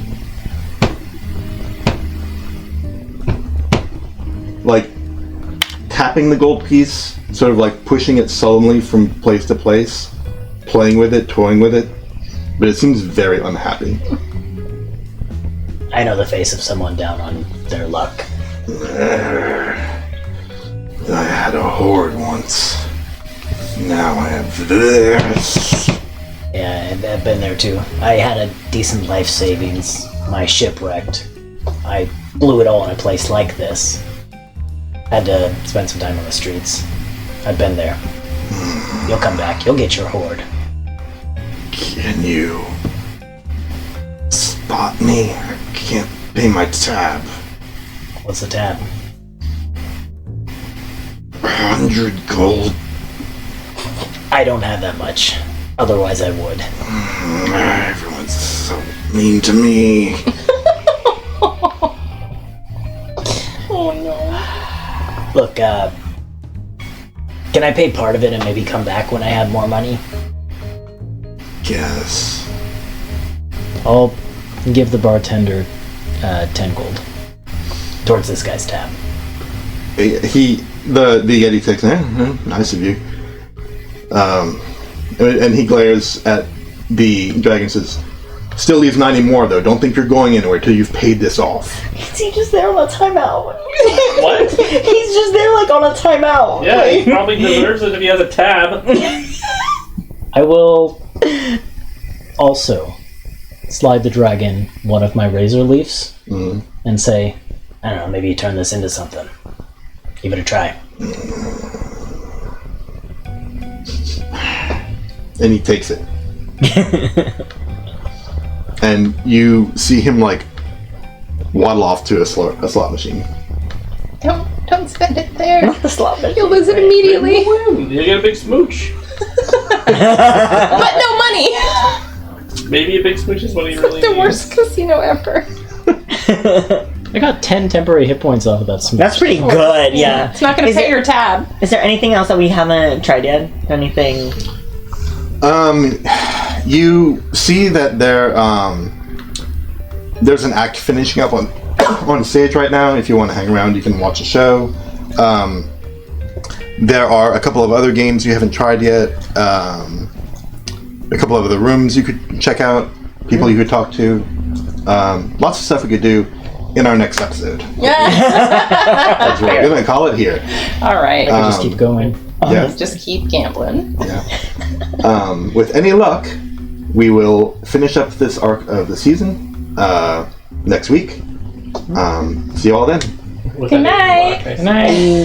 tapping the gold piece, sort of like pushing it sullenly from place to place, playing with it, toying with it, but it seems very unhappy. I know the face of someone down on their luck. I had a horde once. Now I have this. Yeah, I've been there too. I had a decent life savings. My ship wrecked. I blew it all in a place like this. Had to spend some time on the streets. I've been there. You'll come back. You'll get your horde. Can you spot me? I can't pay my tab. What's the tab? 100 gold. I don't have that much. Otherwise I would. Everyone's so mean to me. Oh no. Look, can I pay part of it and maybe come back when I have more money? Guess. I'll give the bartender 10 gold. Towards this guy's tab. The Yeti takes it. Nice of you. And he glares at the dragon and says, still leaves 90 more though. Don't think you're going anywhere till you've paid this off. Is he just there on a timeout? What? He's just there like on a timeout. Yeah, he probably deserves it if he has a tab. I will also slide the dragon one of my razor leaves and say, I don't know, maybe turn this into something. Give it a try. And he takes it. And you see him like waddle off to a slot machine. Don't spend it there. Not the slot machine. You'll lose it immediately. You get a big smooch. But no money. Maybe a big smooch is what he really The needs. worst casino ever. I got 10 temporary hit points off of that smooch. That's pretty good, yeah. It's not going to Is pay it- your tab. Is there anything else that we haven't tried yet? Anything? You see that there's an act finishing up on stage right now. If you want to hang around, you can watch a show. There are a couple of other games you haven't tried yet. A couple of other rooms you could check out. People you could talk to. Lots of stuff we could do in our next episode. That's what we're gonna call it here. All right. Just keep going. Yeah. Just keep gambling. Yeah. With any luck, we will finish up this arc of the season next week. See you all then. With Good any night. luck, I Good night.